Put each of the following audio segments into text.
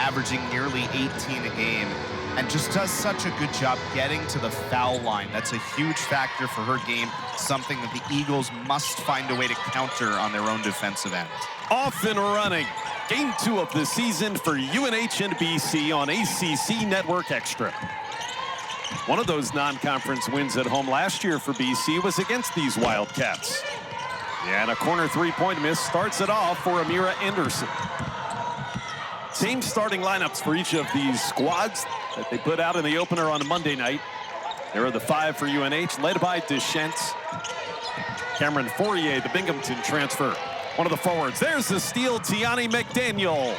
averaging nearly 18 a game, and just does such a good job getting to the foul line. That's a huge factor for her game, something that the Eagles must find a way to counter on their own defensive end. Off and running. Game 2 of the season for UNH and BC on ACC Network Extra. One of those non-conference wins at home last year for BC was against these Wildcats. And a corner three-point miss starts it off for Amira Anderson. Same starting lineups for each of these squads that they put out in the opener on Monday night. There are the 5 for UNH, led by DeChent. Cameron Fourier, the Binghamton transfer, one of the forwards. There's the steal, Teionno McDaniel.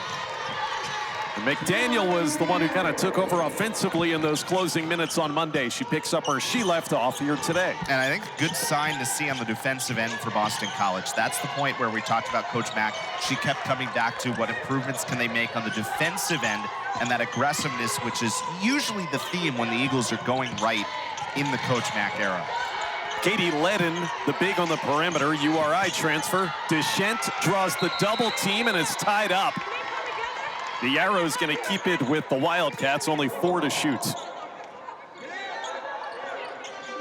And McDaniel was the one who kind of took over offensively in those closing minutes on Monday. She picks up where she left off here today. And I think a good sign to see on the defensive end for Boston College. That's the point where we talked about Coach Mack. She kept coming back to what improvements can they make on the defensive end, and that aggressiveness, which is usually the theme when the Eagles are going right in the Coach Mack era. Katie Ledden, the big on the perimeter, URI transfer. DeChent draws the double team, and it's tied up. The Arrow's going to keep it with the Wildcats, only 4 to shoot.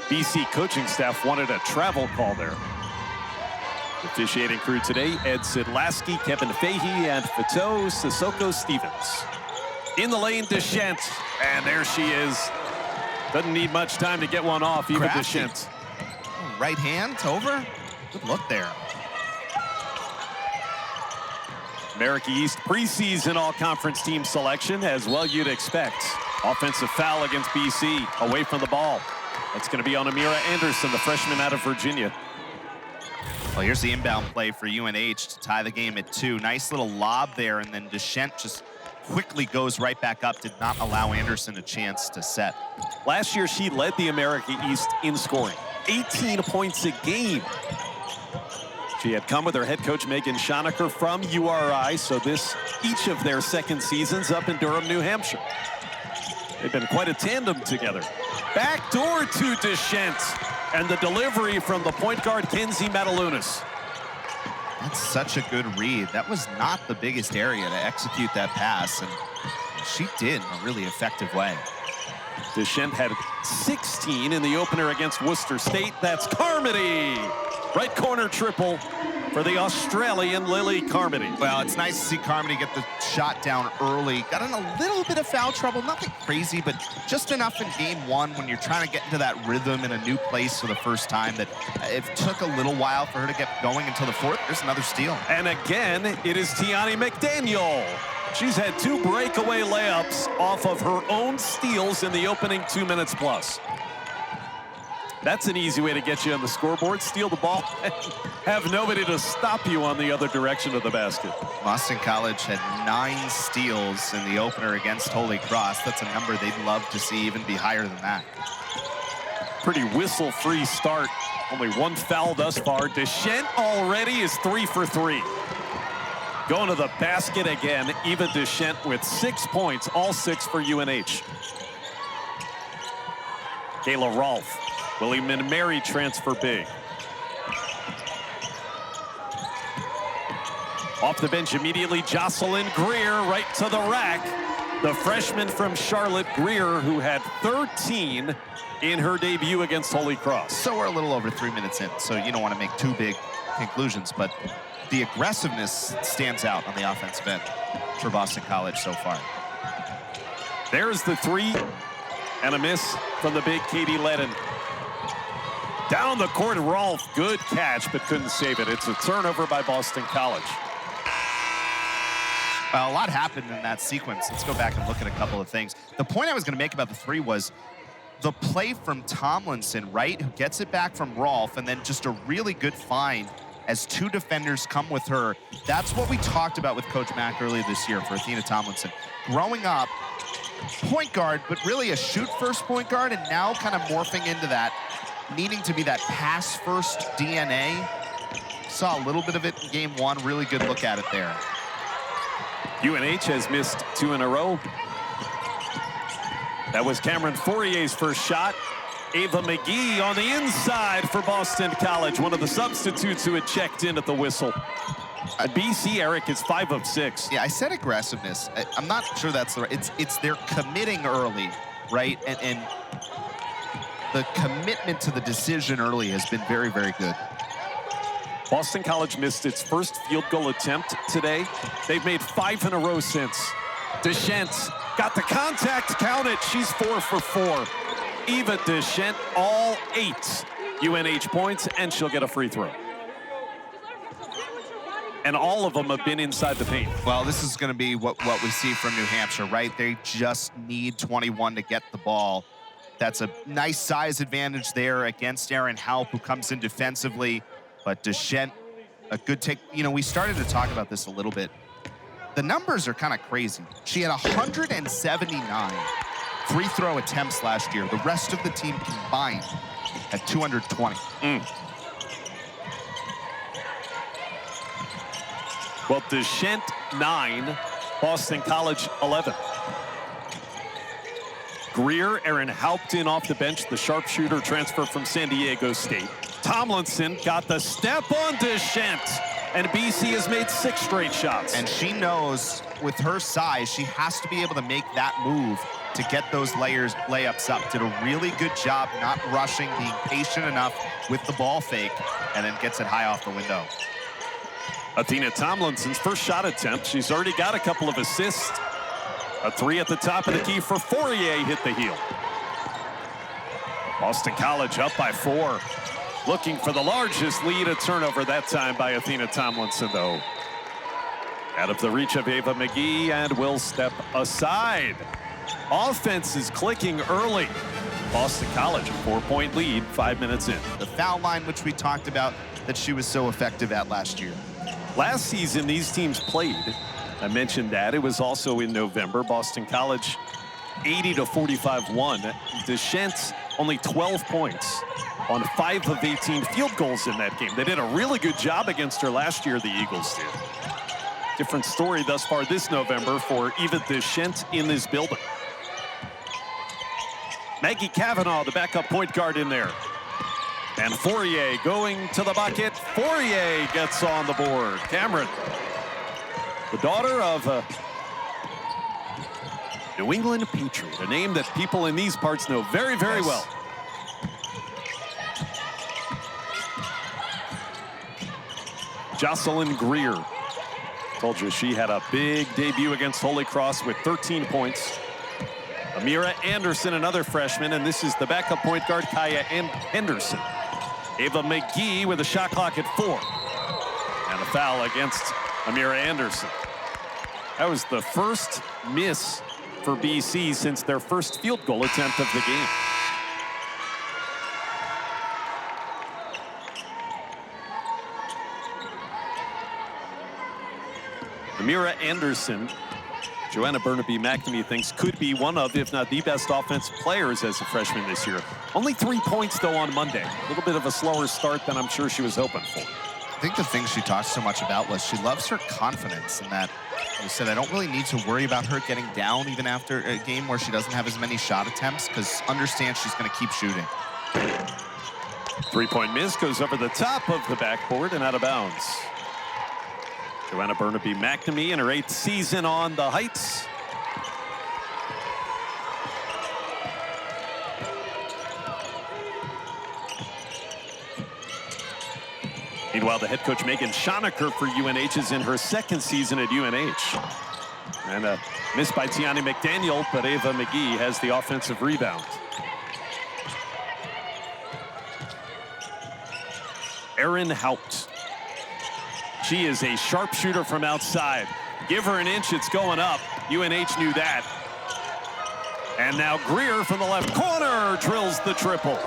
BC coaching staff wanted a travel call there. Officiating crew today, Ed Sidlasky, Kevin Fahey, and Fatou Sissoko Stevens. In the lane, DeChent, and there she is. Doesn't need much time to get one off, Eva DeChent. Right hand over. Good look there. America East preseason all-conference team selection, as well you'd expect. Offensive foul against BC, away from the ball. That's going to be on Amira Anderson, the freshman out of Virginia. Well, here's the inbound play for UNH to tie the game at 2. Nice little lob there, and then DeChent just quickly goes right back up, did not allow Anderson a chance to set. Last year, she led the America East in scoring, 18 points a game. She had come with her head coach, Megan Schonecker, from URI, so each of their second seasons up in Durham, New Hampshire. They've been quite a tandem together. Backdoor to DeChent, and the delivery from the point guard, Kenzie Matalunas. That's such a good read. That was not the biggest area to execute that pass, and she did in a really effective way. DeChent had 16 in the opener against Worcester State. That's Carmody. Right corner triple for the Australian Lil Carmody. Well, it's nice to see Carmody get the shot down early. Got in a little bit of foul trouble, nothing crazy, but just enough in game 1 when you're trying to get into that rhythm in a new place for the first time that it took a little while for her to get going until the 4th. There's another steal. And again, it is Teionno McDaniel. She's had 2 breakaway layups off of her own steals in the opening 2 minutes plus. That's an easy way to get you on the scoreboard. Steal the ball and have nobody to stop you on the other direction of the basket. Boston College had 9 steals in the opener against Holy Cross. That's a number they'd love to see even be higher than that. Pretty whistle-free start. Only 1 foul thus far. DeChent already is 3 for 3. Going to the basket again. Eva DeChent with 6 points, all 6 for UNH. Kayla Rolfe. William and Mary transfer big. Off the bench immediately, Jocelyn Greer right to the rack. The freshman from Charlotte, Greer, who had 13 in her debut against Holy Cross. So we're a little over 3 minutes in, so you don't want to make too big conclusions, but the aggressiveness stands out on the offensive end for Boston College so far. There's the 3 and a miss from the big Katie Ledden. Down the court, Rolfe, good catch, but couldn't save it. It's a turnover by Boston College. Well, a lot happened in that sequence. Let's go back and look at a couple of things. The point I was going to make about the 3 was the play from Tomlinson, right, who gets it back from Rolfe, and then just a really good find as 2 defenders come with her. That's what we talked about with Coach Mack earlier this year for Athena Tomlinson. Growing up, point guard, but really a shoot-first point guard, and now kind of morphing into that, needing to be that pass-first DNA. Saw a little bit of it in game 1. Really good look at it there. UNH has missed 2 in a row. That was Cameron Fourier's first shot. Ava McGee on the inside for Boston College, one of the substitutes who had checked in at the whistle. BC, Eric, is 5 of 6. Yeah, I said aggressiveness. I'm not sure that's the right. It's they're committing early, right? And the commitment to the decision early has been very, very good. Boston College missed its first field goal attempt today. They've made 5 in a row since. DeChent got the contact, count it. She's 4 for 4. Eva DeChent, all 8 UNH points, and she'll get a free throw. And all of them have been inside the paint. Well, this is going to be what we see from New Hampshire, right? They just need 21 to get the ball. That's a nice size advantage there against Erin Halp, who comes in defensively. But DeChent, a good take. You know, we started to talk about this a little bit. The numbers are kind of crazy. She had 179 free throw attempts last year. The rest of the team combined had 220. Well, DeChent 9, Boston College 11. Greer, Erin Hauptin off the bench, the sharpshooter transfer from San Diego State. Tomlinson got the step on DeChent, and BC has made 6 straight shots. And she knows with her size, she has to be able to make that move to get those layups up. Did a really good job not rushing, being patient enough with the ball fake, and then gets it high off the window. Athena Tomlinson's first shot attempt. She's already got a couple of assists. A 3 at the top of the key for Fourier, hit the heel. Boston College up by 4. Looking for the largest lead, a turnover that time by Athena Tomlinson, though. Out of the reach of Ava McGee, and will step aside. Offense is clicking early. Boston College, a 4-point lead, 5 minutes in. The foul line, which we talked about, that she was so effective at last year. Last season, these teams played. I mentioned that. It was also in November. Boston College, 80-45 won. DeChent, only 12 points on 5 of 18 field goals in that game. They did a really good job against her last year, the Eagles did. Different story thus far this November for Eva DeChent in this building. Maggie Cavanaugh, the backup point guard in there. And Fourier going to the bucket. Fourier gets on the board. Cameron, the daughter of a New England Patriot, a name that people in these parts know very, very well. Jocelyn Greer. Told you she had a big debut against Holy Cross with 13 points. Amira Anderson, another freshman, and this is the backup point guard, Kaya Henderson. Ava McGee with a shot clock at 4. And a foul against Amira Anderson. That was the first miss for BC since their first field goal attempt of the game. Amira Anderson, Joanna Burnaby-McNamee thinks could be one of, if not the best offensive players as a freshman this year. Only 3 points, though, on Monday. A little bit of a slower start than I'm sure she was hoping for. I think the thing she talked so much about was she loves her confidence, and that you said, I don't really need to worry about her getting down even after a game where she doesn't have as many shot attempts, because understand she's going to keep shooting. 3-point miss goes over the top of the backboard and out of bounds. Joanna Burnaby-McNamee in her 8th season on the Heights. Meanwhile, the head coach Megan Schonecker for UNH is in her 2nd season at UNH. And a miss by Teionno McDaniel, but Eva McGee has the offensive rebound. Erin Haupt. She is a sharpshooter from outside. Give her an inch, it's going up. UNH knew that. And now Greer from the left corner drills the triple.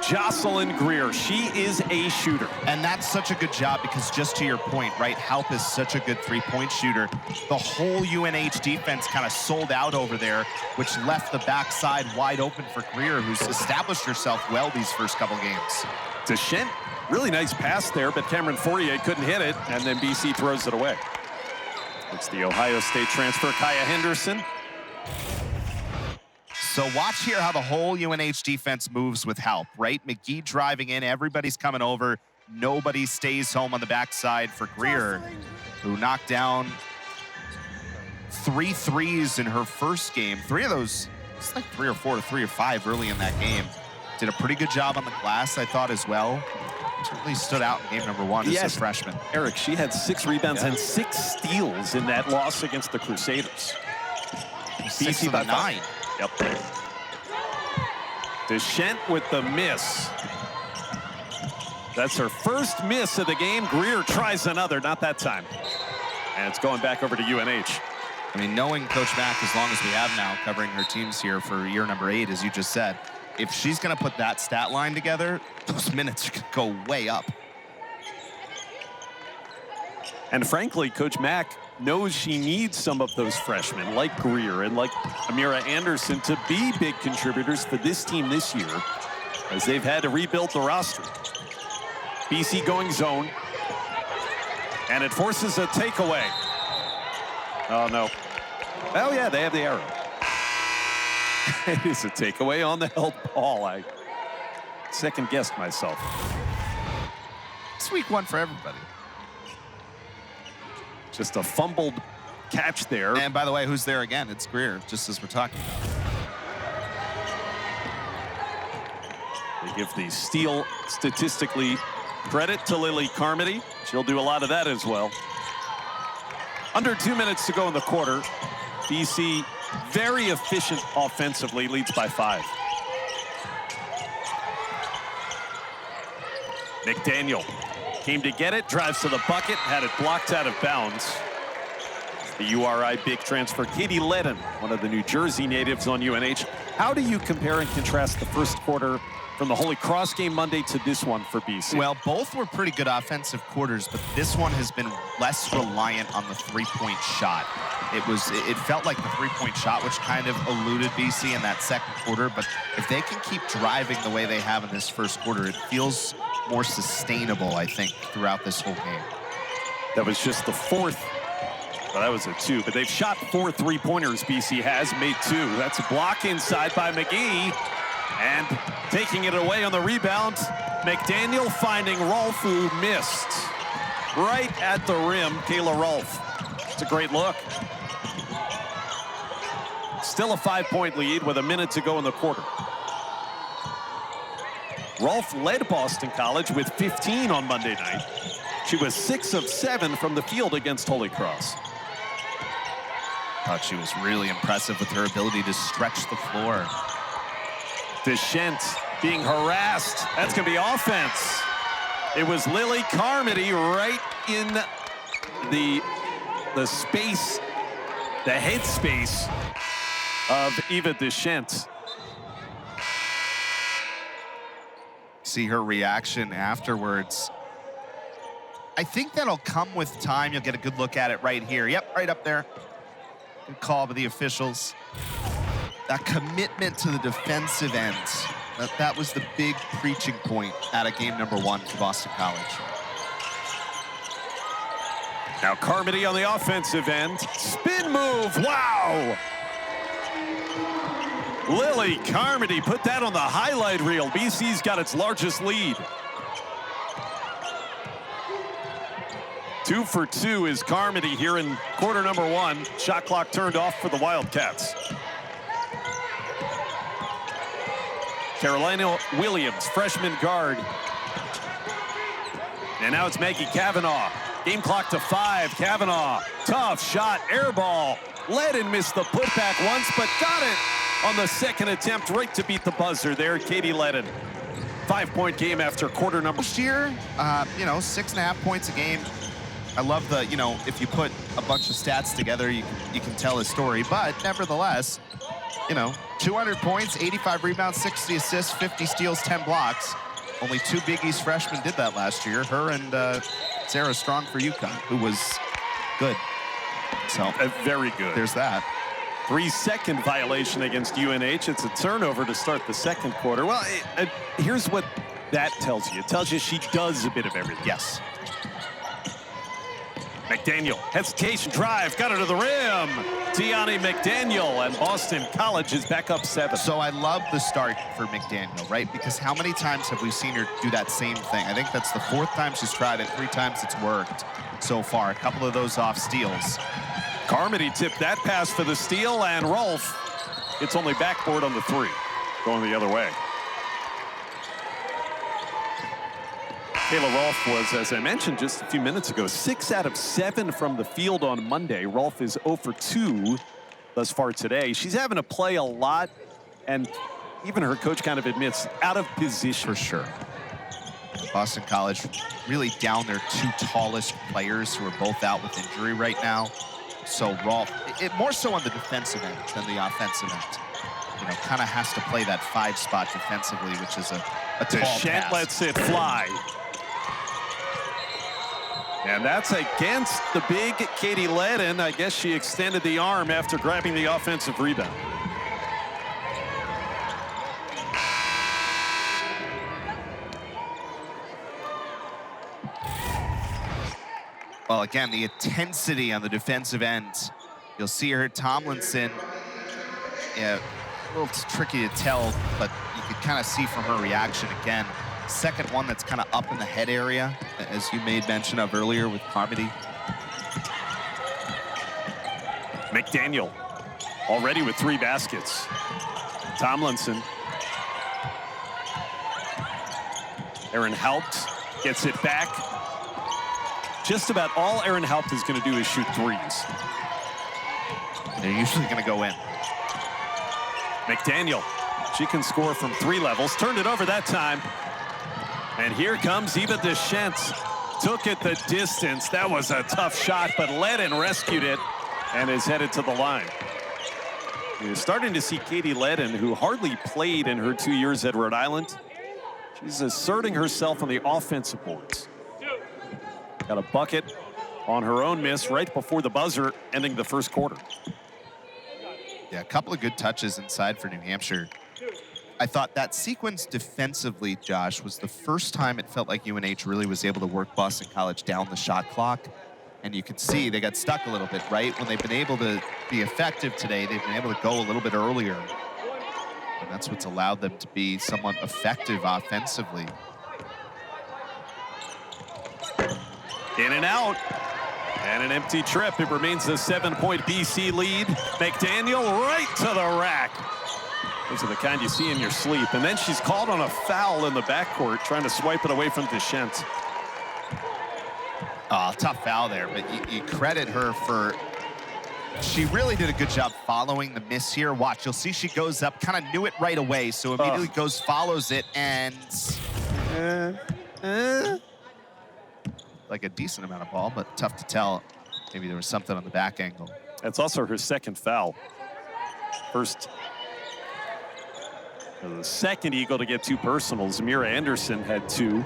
Jocelyn Greer, she is a shooter. And that's such a good job because just to your point, right, Halp is such a good 3-point shooter. The whole UNH defense kind of sold out over there, which left the backside wide open for Greer, who's established herself well these first couple games. DeChent, really nice pass there, but Cameron Fourier couldn't hit it, and then BC throws it away. It's the Ohio State transfer, Kaya Henderson. So watch here how the whole UNH defense moves with Halp, right? McGee driving in, everybody's coming over. nobody stays home on the backside for Greer, who knocked down 3 threes in her first game. 3 of those, it's like 3 or 4 or 3 or 5 early in that game. Did a pretty good job on the glass, I thought, as well. Certainly stood out in game number 1 as a freshman. Eric, she had 6 rebounds and 6 steals in that loss against the Crusaders. 6 of the 9. Yep. DeChent with the miss. That's her first miss of the game. Greer tries another, not that time. And it's going back over to UNH. I mean, knowing Coach Mack as long as we have now, covering her teams here for year number 8, as you just said, if she's going to put that stat line together, those minutes are going to go way up. And frankly, Coach Mack knows she needs some of those freshmen like Greer and like Amira Anderson to be big contributors for this team this year, as they've had to rebuild the roster. BC going zone, and it forces a takeaway. Oh, no. Oh, yeah, they have the arrow. It is a takeaway on the held ball. I second-guessed myself. It's week 1 for everybody. Just a fumbled catch there. And by the way, who's there again? It's Greer, just as we're talking about. They give the steal statistically credit to Lil Carmody. She'll do a lot of that as well. Under 2 minutes to go in the quarter. BC very efficient offensively, leads by 5. McDaniel came to get it, drives to the bucket, had it blocked out of bounds. The URI big transfer, Katie Ledden, one of the New Jersey natives on UNH. How do you compare and contrast the first quarter from the Holy Cross game Monday to this one for BC? Well, both were pretty good offensive quarters, but this one has been less reliant on the three-point shot. It felt like the three-point shot, which kind of eluded BC in that second quarter, but if they can keep driving the way they have in this first quarter, it feels more sustainable, I think, throughout this whole game. That was just the 4th. Well, that was a 2, but they've shot 4 three-pointers. BC has made 2. That's a block inside by McGee. And taking it away on the rebound, McDaniel finding Rolfe, who missed right at the rim. Kayla Rolfe. It's a great look. Still a 5-point lead with a minute to go in the quarter. Rolfe led Boston College with 15 on Monday night. She was 6 of 7 from the field against Holy Cross. Thought she was really impressive with her ability to stretch the floor. DeChent being harassed. That's going to be offense. It was Lil Carmody right in the space, the head space of Eva DeChent. See her reaction afterwards. I think that'll come with time. You'll get a good look at it right here. Yep, right up there. Good call by the officials. That commitment to the defensive end. That was the big preaching point out of game number 1 for Boston College. Now Carmody on the offensive end. Spin move, wow! Lil Carmody put that on the highlight reel. BC's got its largest lead. 2 for 2 is Carmody here in quarter number 1. Shot clock turned off for the Wildcats. Carolina Williams, freshman guard. And now it's Maggie Cavanaugh. Game clock to 5. Cavanaugh, tough shot, air ball. Ledden missed the putback once, but got it on the second attempt, right to beat the buzzer there. Katie Ledden. 5-point game after quarter number. Last year, 6.5 points a game. I love the, if you put a bunch of stats together, you can tell a story. But nevertheless, 200 points, 85 rebounds, 60 assists, 50 steals, 10 blocks. Only 2 Big East freshmen did that last year. Her and Sarah Strong for UConn, who was good. So very good. There's that. 3-second violation against UNH. It's a turnover to start the second quarter. Well, here's what that tells you. It tells you she does a bit of everything. Yes. McDaniel, hesitation drive, got her to the rim. Teionno McDaniel, and Boston College is back up 7. So I love the start for McDaniel, right? Because how many times have we seen her do that same thing? I think that's the 4th time she's tried it, 3 times it's worked so far. A couple of those off steals. Carmody tipped that pass for the steal, and Rolfe, it's only backboard on the 3, going the other way. Kayla Rolfe was, as I mentioned just a few minutes ago, 6 out of 7 from the field on Monday. Rolfe is 0 for 2 thus far today. She's having to play a lot, and even her coach kind of admits out of position. For sure. Boston College really down their 2 tallest players who are both out with injury right now. So Rolfe, more so on the defensive end than the offensive end. You know, kind of has to play that 5 spot defensively, which is a tall DeChent task. lets it fly. And that's against the big Katie Ledden. I guess she extended the arm after grabbing the offensive rebound. Well, again, the intensity on the defensive end. You'll see her, Tomlinson. Yeah, a little tricky to tell, but you could kind of see from her reaction again. Second one that's kind of up in the head area, as you made mention of earlier with Carmody. McDaniel already with 3 baskets. Tomlinson. Erin Haupt gets it back. Just about all Erin Haupt is going to do is shoot 3s. They're usually going to go in. McDaniel, she can score from 3 levels. Turned it over that time. And here comes Eva DeChent. Took it the distance. That was a tough shot, but Ledden rescued it and is headed to the line. You're starting to see Katie Ledden, who hardly played in her 2 years at Rhode Island. She's asserting herself on the offensive boards. Got a bucket on her own miss right before the buzzer, ending the first quarter. Yeah, a couple of good touches inside for New Hampshire. I thought that sequence defensively, Josh, was the first time it felt like UNH really was able to work Boston College down the shot clock. And you could see they got stuck a little bit, right? When they've been able to be effective today, they've been able to go a little bit earlier. And that's what's allowed them to be somewhat effective offensively. In and out. And an empty trip. It remains a 7-point BC lead. McDaniel right to the rack. Those are the kind you see in your sleep. And then she's called on a foul in the backcourt, trying to swipe it away from DeChent. Tough foul there, but you credit her for, she really did a good job following the miss here. Watch, you'll see she goes up, kind of knew it right away, so immediately goes, follows it, and like a decent amount of ball, but tough to tell. Maybe there was something on the back angle. That's also her second foul. First, the second Eagle to get 2 personals. Amira Anderson had 2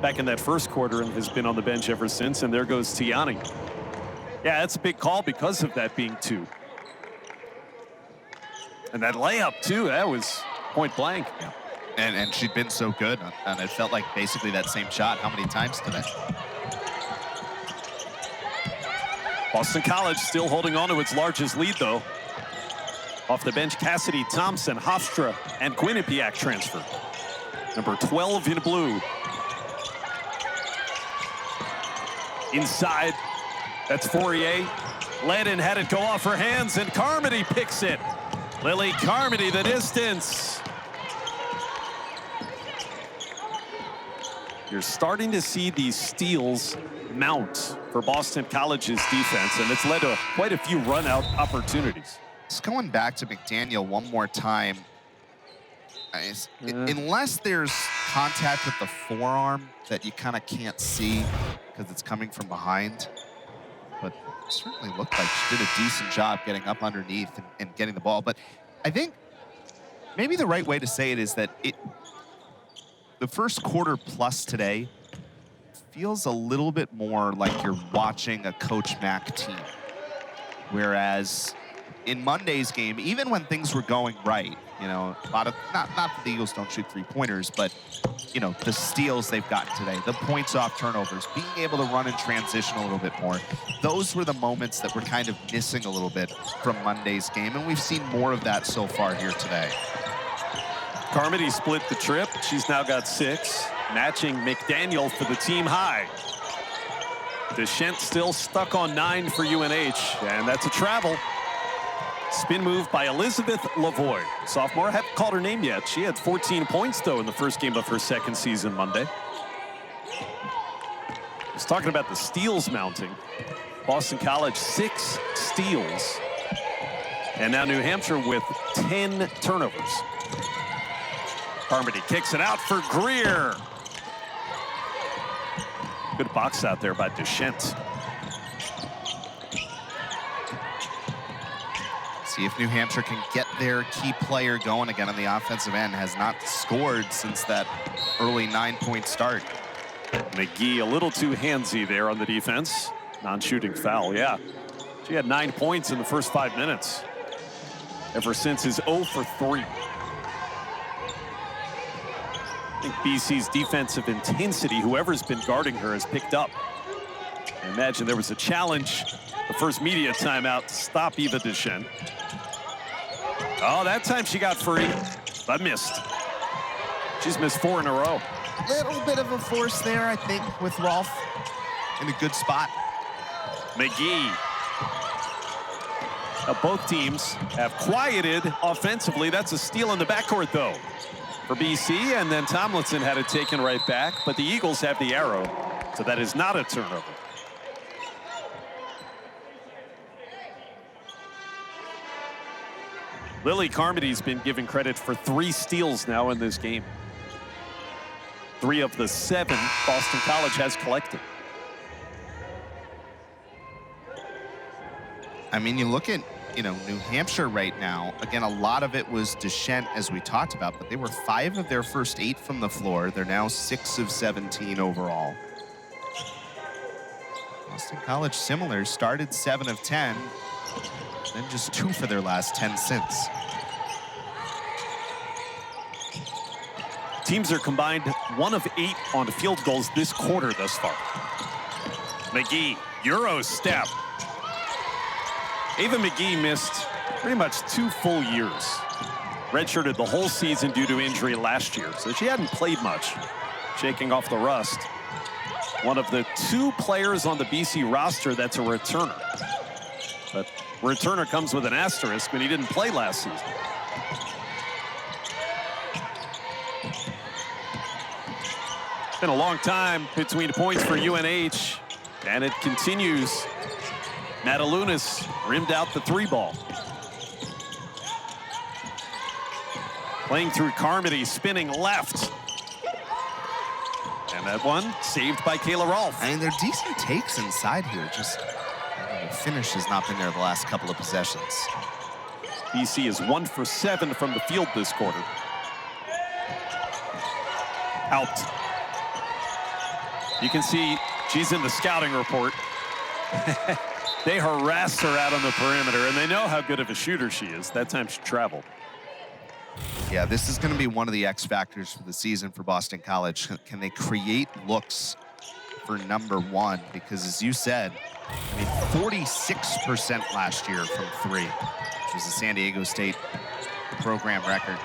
back in that first quarter and has been on the bench ever since. And there goes Teionno. Yeah, that's a big call because of that being 2. And that layup too, that was point blank. Yeah. And she'd been so good, and it felt like basically that same shot how many times today? Boston College still holding on to its largest lead, though. Off the bench, Cassidy Thompson, Hofstra, and Quinnipiac transfer. Number 12 in blue. Inside, that's Fourier. Ledden had it go off her hands, and Carmody picks it. Lil Carmody, the distance. You're starting to see these steals mount for Boston College's defense, and it's led to quite a few run-out opportunities. Just going back to McDaniel one more time. Unless there's contact with the forearm that you kind of can't see because it's coming from behind, but it certainly looked like she did a decent job getting up underneath and getting the ball. But I think maybe the right way to say it is that the first quarter plus today feels a little bit more like you're watching a Coach Mack team. Whereas in Monday's game, even when things were going right, You know, a lot of, not that the Eagles don't shoot three-pointers, but, you know, the steals they've gotten today, the points off turnovers, being able to run in transition a little bit more. Those were the moments that were kind of missing a little bit from Monday's game, and we've seen more of that so far here today. Carmody split the trip. She's now got 6, matching McDaniel for the team high. DeChent still stuck on 9 for UNH, and that's a travel. Spin move by Elizabeth Lavoie. Sophomore, haven't called her name yet. She had 14 points, though, in the first game of her second season Monday. I was talking about the steals mounting. Boston College, 6 steals. And now New Hampshire with 10 turnovers. Carmody kicks it out for Greer. Good box out there by DeChent. See if New Hampshire can get their key player going again on the offensive end. Has not scored since that early 9-point start. McGee a little too handsy there on the defense. Non-shooting foul, yeah. She had 9 points in the first 5 minutes. Ever since his 0 for 3. I think BC's defensive intensity, whoever's been guarding her, has picked up. I imagine there was a challenge the first media timeout to stop Eva DeChent. Oh, that time she got free, but missed. She's missed 4 in a row. Little bit of a force there, I think, with Rolfe in a good spot. McGee. Now both teams have quieted offensively. That's a steal in the backcourt, though, for BC, and then Tomlinson had it taken right back, but the Eagles have the arrow, so that is not a turnover. Lil Carmody's been given credit for 3 steals now in this game. 3 of the 7 Boston College has collected. I mean, you look at, you know, New Hampshire right now. Again, a lot of it was DeChent, as we talked about, but they were 5 of their first 8 from the floor. They're now 6 of 17 overall. Boston College, similar, started 7 of 10. Then just 2 for their last 10 since. Teams are combined 1 of 8 on field goals this quarter thus far. McGee, Euro step. Ava McGee missed pretty much 2 full years. Redshirted the whole season due to injury last year, so she hadn't played much. Shaking off the rust. One of the 2 players on the BC roster that's a returner. But returner comes with an asterisk when he didn't play last season. It's been a long time between points for UNH, and it continues. Matalunas rimmed out the 3 ball. Playing through Carmody, spinning left. And that one saved by Kayla Rolfe. I mean, they're decent takes inside here. Just the finish has not been there the last couple of possessions. BC is 1 for 7 from the field this quarter. Out. You can see she's in the scouting report. They harassed her out on the perimeter, and they know how good of a shooter she is. That time she traveled. Yeah, this is going to be one of the X factors for the season for Boston College. Can they create looks for number 1? Because as you said, I mean, 46% last year from 3, which was the San Diego State program record.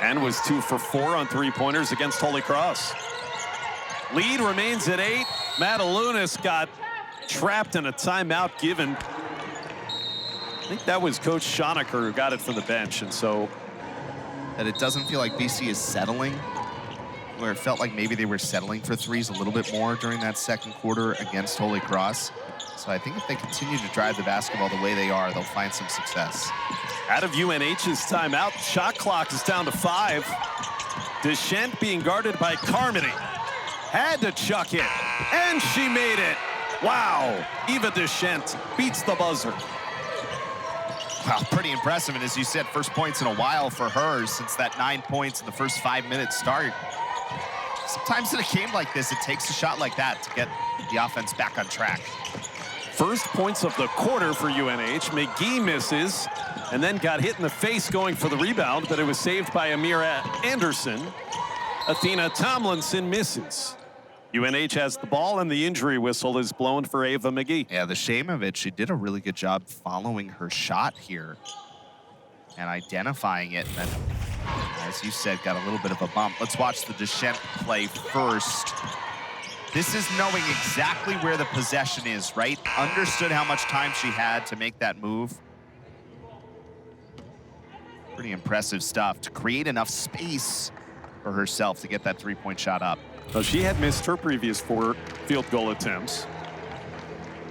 And was 2 for 4 on 3-pointers against Holy Cross. Lead remains at 8. Matalunas got trapped in a timeout given. I think that was Coach Schoenecker who got it from the bench, and so that it doesn't feel like BC is settling, where it felt like maybe they were settling for 3s a little bit more during that second quarter against Holy Cross. So I think if they continue to drive the basketball the way they are, they'll find some success. Out of UNH's timeout, shot clock is down to 5. DeChent being guarded by Carmody. Had to chuck it, and she made it. Wow, Eva DeChent beats the buzzer. Wow, pretty impressive, and as you said, first points in a while for her since that 9 points in the first 5-minute start. Sometimes in a game like this, it takes a shot like that to get the offense back on track. First points of the quarter for UNH. McGee misses and then got hit in the face going for the rebound, but it was saved by Amira Anderson. Athena Tomlinson misses. UNH has the ball, and the injury whistle is blown for Eva McGee. Yeah, the shame of it, she did a really good job following her shot here and identifying it. And then, as you said, got a little bit of a bump. Let's watch the DeChent play first. This is knowing exactly where the possession is, right? Understood how much time she had to make that move. Pretty impressive stuff to create enough space for herself to get that three-point shot up. Well, she had missed her previous 4 field goal attempts,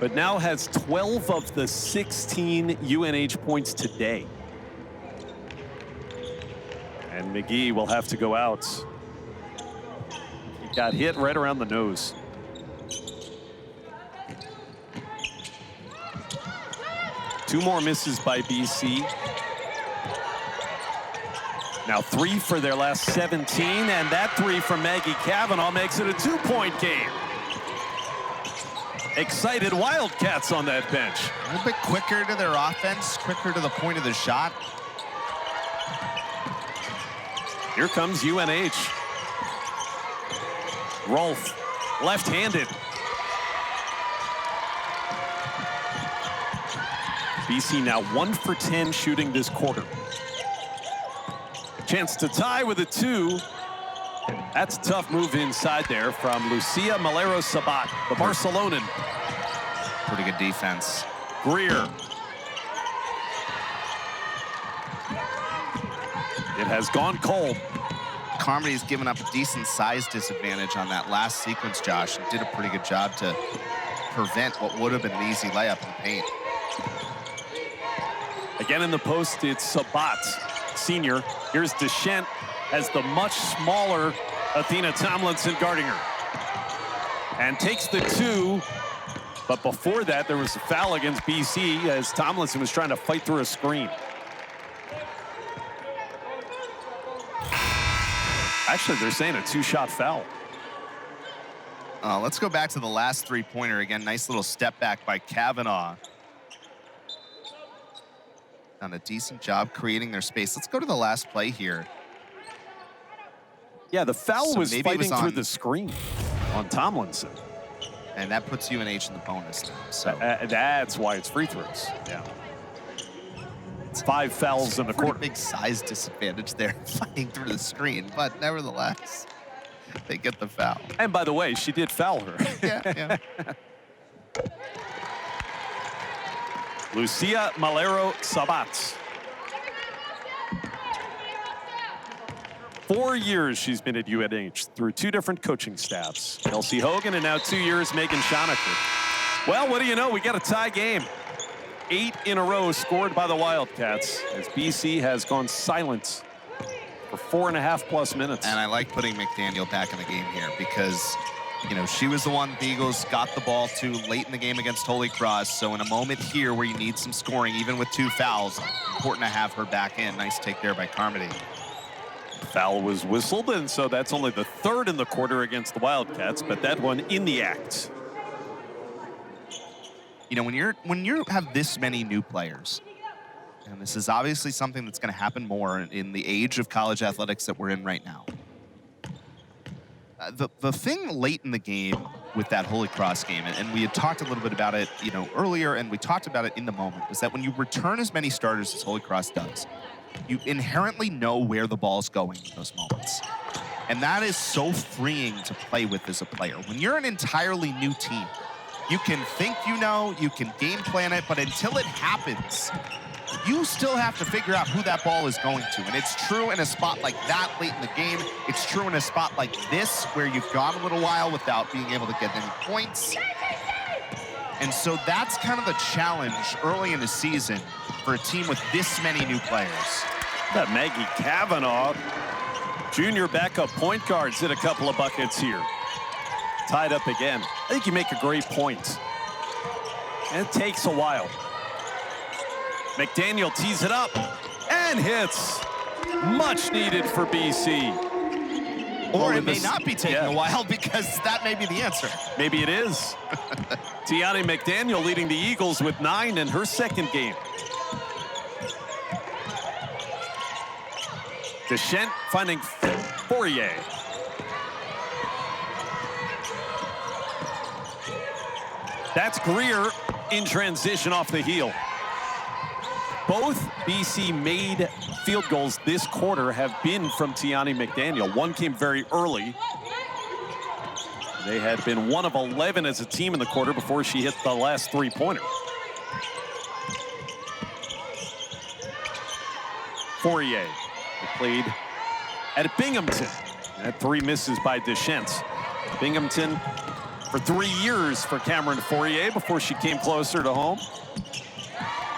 but now has 12 of the 16 UNH points today. And McGee will have to go out. He got hit right around the nose. Two more misses by BC. Now 3 for their last 17, and that 3 from Maggie Cavanaugh makes it a 2-point game. Excited Wildcats on that bench. A little bit quicker to their offense, quicker to the point of the shot. Here comes UNH. Rolf, left-handed. BC now 1 for 10 shooting this quarter. Chance to tie with a 2. That's a tough move inside there from Lucia Malero-Sabat, the Barcelonan. Pretty good defense. Greer. It has gone cold. Carmody's given up a decent size disadvantage on that last sequence, Josh, and did a pretty good job to prevent what would have been an easy layup in the paint. Again in the post, it's Sabat, senior. Here's DeChent as the much smaller Athena Tomlinson guarding her. And takes the 2, but before that, there was a foul against BC as Tomlinson was trying to fight through a screen. Actually, they're saying a 2-shot foul. Let's go back to the last three-pointer again. Nice little step back by Cavanaugh. Done a decent job creating their space. Let's go to the last play here. Yeah, the foul So was maybe it fighting was through on- the screen on Tomlinson. And that puts UNH in the bonus now. So That's why it's free throws. Yeah. It's 5 fouls in the pretty quarter. big size disadvantage there, fighting through the screen. But nevertheless, they get the foul. And by the way, she did foul her. Yeah. Lucia Malero-Sabat. 4 years she's been at UNH through 2 different coaching staffs. Kelsey Hogan, and now 2 years Megan Schoenecker. Well, what do you know? We got a tie game. 8 in a row scored by the Wildcats as BC has gone silent for 4.5+ minutes. And I like putting McDaniel back in the game here because, you know, she was the one the Eagles got the ball to late in the game against Holy Cross. So in a moment here where you need some scoring, even with 2 fouls, important to have her back in. Nice take there by Carmody. Foul was whistled, and so that's only the 3rd in the quarter against the Wildcats, but that one in the act. You know, when you have this many new players, and this is obviously something that's going to happen more in the age of college athletics that we're in right now. The thing late in the game with that Holy Cross game, and we had talked a little bit about it, you know, earlier, and we talked about it in the moment, was that when you return as many starters as Holy Cross does, you inherently know where the ball's going in those moments. And that is so freeing to play with as a player. When you're an entirely new team, you can think you know, you can game plan it, but until it happens, you still have to figure out who that ball is going to. And it's true in a spot like that late in the game. It's true in a spot like this where you've gone a little while without being able to get any points. And so that's kind of the challenge early in the season for a team with this many new players. That Maggie Cavanaugh, junior backup point guards, hit a couple of buckets here. Tied up again. I think you make a great point. And it takes a while. McDaniel tees it up and hits. Much needed for BC. Or it may not be taking a while because that may be the answer. Maybe it is. Teionno McDaniel leading the Eagles with 9 in her second game. DeChent finding Fourier. That's Greer in transition off the heel. Both BC made field goals this quarter have been from Teionno McDaniel. One came very early. They had been 1 of 11 as a team in the quarter before she hit the last three-pointer. Fourier played at Binghamton. Had 3 misses by DeChent. Binghamton for 3 years for Cameron Fourier before she came closer to home.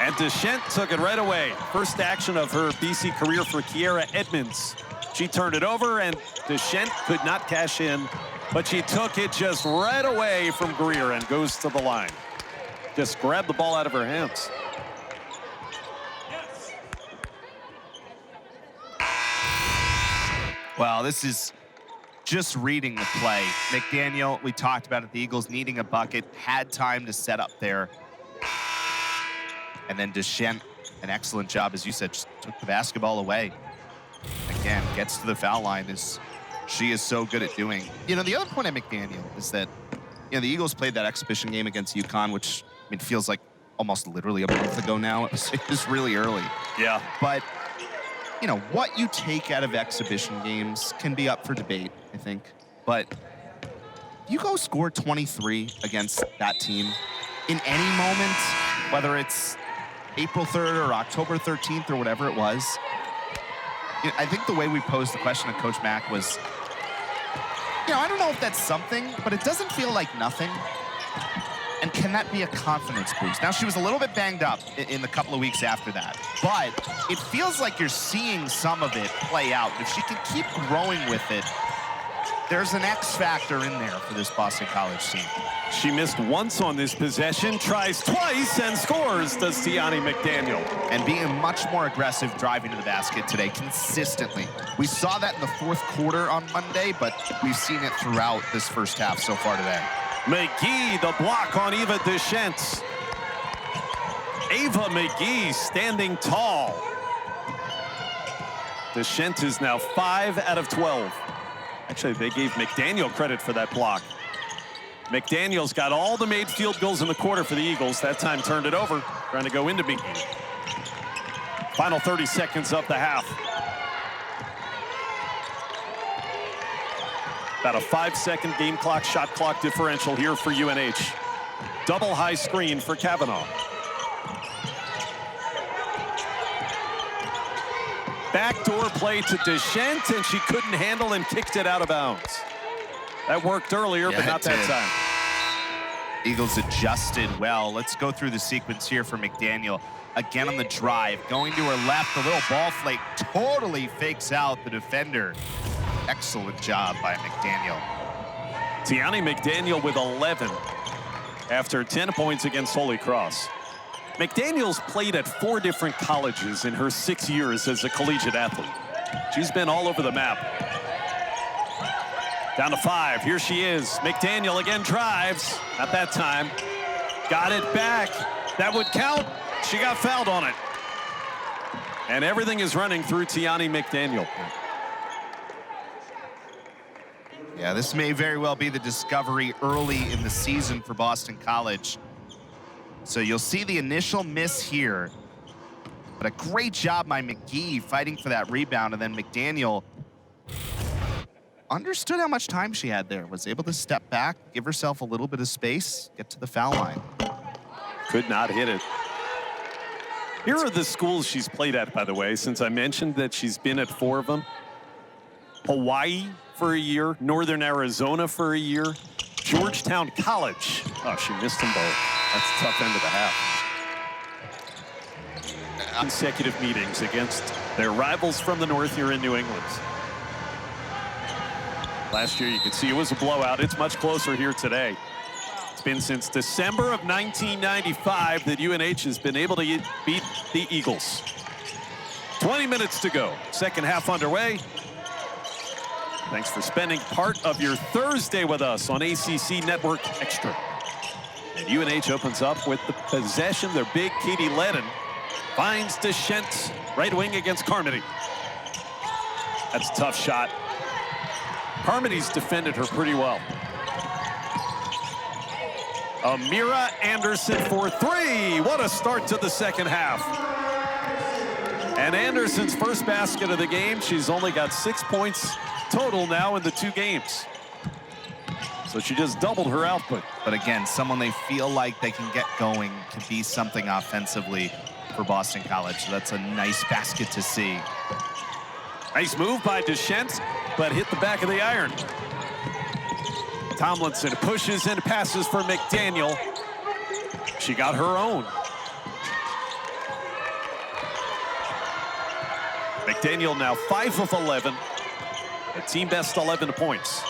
And DeChent took it right away. First action of her BC career for Kiera Edmonds. She turned it over, and DeChent could not cash in, but she took it just right away from Greer and goes to the line. Just grabbed the ball out of her hands. Well, this is just reading the play. McDaniel, we talked about it, the Eagles needing a bucket, had time to set up there. And then DeChent, an excellent job, as you said, just took the basketball away. Again, gets to the foul line, as she is so good at doing. You know, the other point at McDaniel is that, you know, the Eagles played that exhibition game against UConn, which, I mean, feels like almost literally a month ago now. It was really early. Yeah. But, you know, what you take out of exhibition games can be up for debate, I think. But you go score 23 against that team in any moment, whether it's April 3rd or October 13th or whatever it was. You know, I think the way we posed the question to Coach Mack was, you know, I don't know if that's something, but it doesn't feel like nothing. And can that be a confidence boost? Now, she was a little bit banged up in the couple of weeks after that, but it feels like you're seeing some of it play out. If she can keep growing with it, there's an X factor in there for this Boston College team. She missed once on this possession, tries twice, and scores, does Teionno McDaniel. And being much more aggressive driving to the basket today consistently. We saw that in the fourth quarter on Monday, but we've seen it throughout this first half so far today. McGee, the block on Eva DeChent. Eva McGee standing tall. DeChent is now 5 out of 12. Actually, they gave McDaniel credit for that block. McDaniel's got all the made field goals in the quarter for the Eagles. That time turned it over, trying to go into McGee. Final 30 seconds of the half. About a 5-second game clock, shot clock differential here for UNH. Double high screen for Kavanaugh. Backdoor play to DeChent, and she couldn't handle and kicked it out of bounds. That worked earlier, but not that time. Eagles adjusted well. Let's go through the sequence here for McDaniel. Again on the drive, going to her left, the little ball flake totally fakes out the defender. Excellent job by McDaniel. Teionno McDaniel with 11 after 10 points against Holy Cross. McDaniel's played at 4 different colleges in her 6 years as a collegiate athlete. She's been all over the map. Down to 5, here she is. McDaniel again drives, not that time. Got it back, that would count. She got fouled on it. And everything is running through Teionno McDaniel. Yeah, this may very well be the discovery early in the season for Boston College. So you'll see the initial miss here, but a great job by McGee fighting for that rebound, and then McDaniel understood how much time she had there, was able to step back, give herself a little bit of space, get to the foul line. Could not hit it. Here are the schools she's played at, by the way, since I mentioned that she's been at 4 of them. Hawaii for a year, Northern Arizona for a year, Georgetown College. Oh, she missed them both. That's a tough end of the half. Consecutive meetings against their rivals from the north here in New England. Last year, you could see it was a blowout. It's much closer here today. It's been since December of 1995 that UNH has been able to beat the Eagles. 20 minutes to go. Second half underway. Thanks for spending part of your Thursday with us on ACC Network Extra. And UNH opens up with the possession. Their big Katie Ledden finds DeChent right wing against Carmody. That's a tough shot. Carmody's defended her pretty well. Amira Anderson for three. What a start to the second half. And Anderson's first basket of the game. She's only got 6 points total now in the 2 games. So she just doubled her output. But again, someone they feel like they can get going to be something offensively for Boston College. So that's a nice basket to see. Nice move by DeChent, but hit the back of the iron. Tomlinson pushes and passes for McDaniel. She got her own. McDaniel now 5 of 11. A team best 11 points.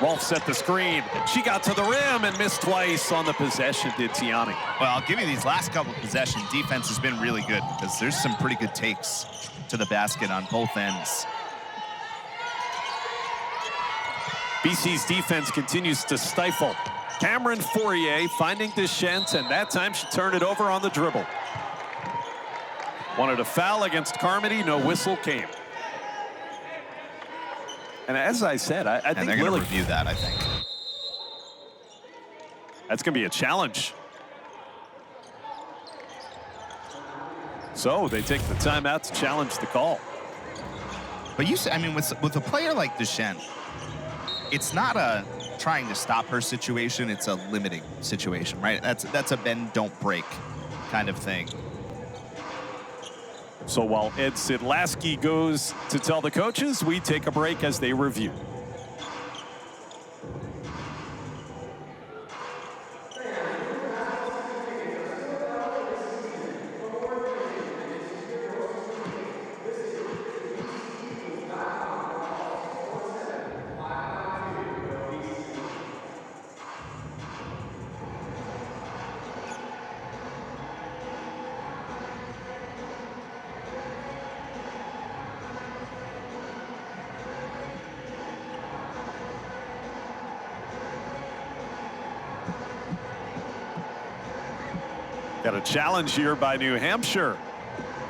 Rolf set the screen. She got to the rim and missed twice on the possession, did Teionno. Well, I'll give you these last couple of possessions. Defense has been really good because there's some pretty good takes to the basket on both ends. BC's defense continues to stifle. Cameron Fourier finding DeChent, and that time she turned it over on the dribble. Wanted a foul against Carmody, no whistle came. And as I said, I think they're going to Lily, review that, I think. that's going to be a challenge. So they take the timeout to challenge the call. But you say, I mean, with a player like DeChent, it's not a trying to stop her situation, it's a limiting situation, right? That's a bend, don't break kind of thing. So while Ed Sidlaski goes to tell the coaches, we take a break as they review. Got a challenge here by New Hampshire.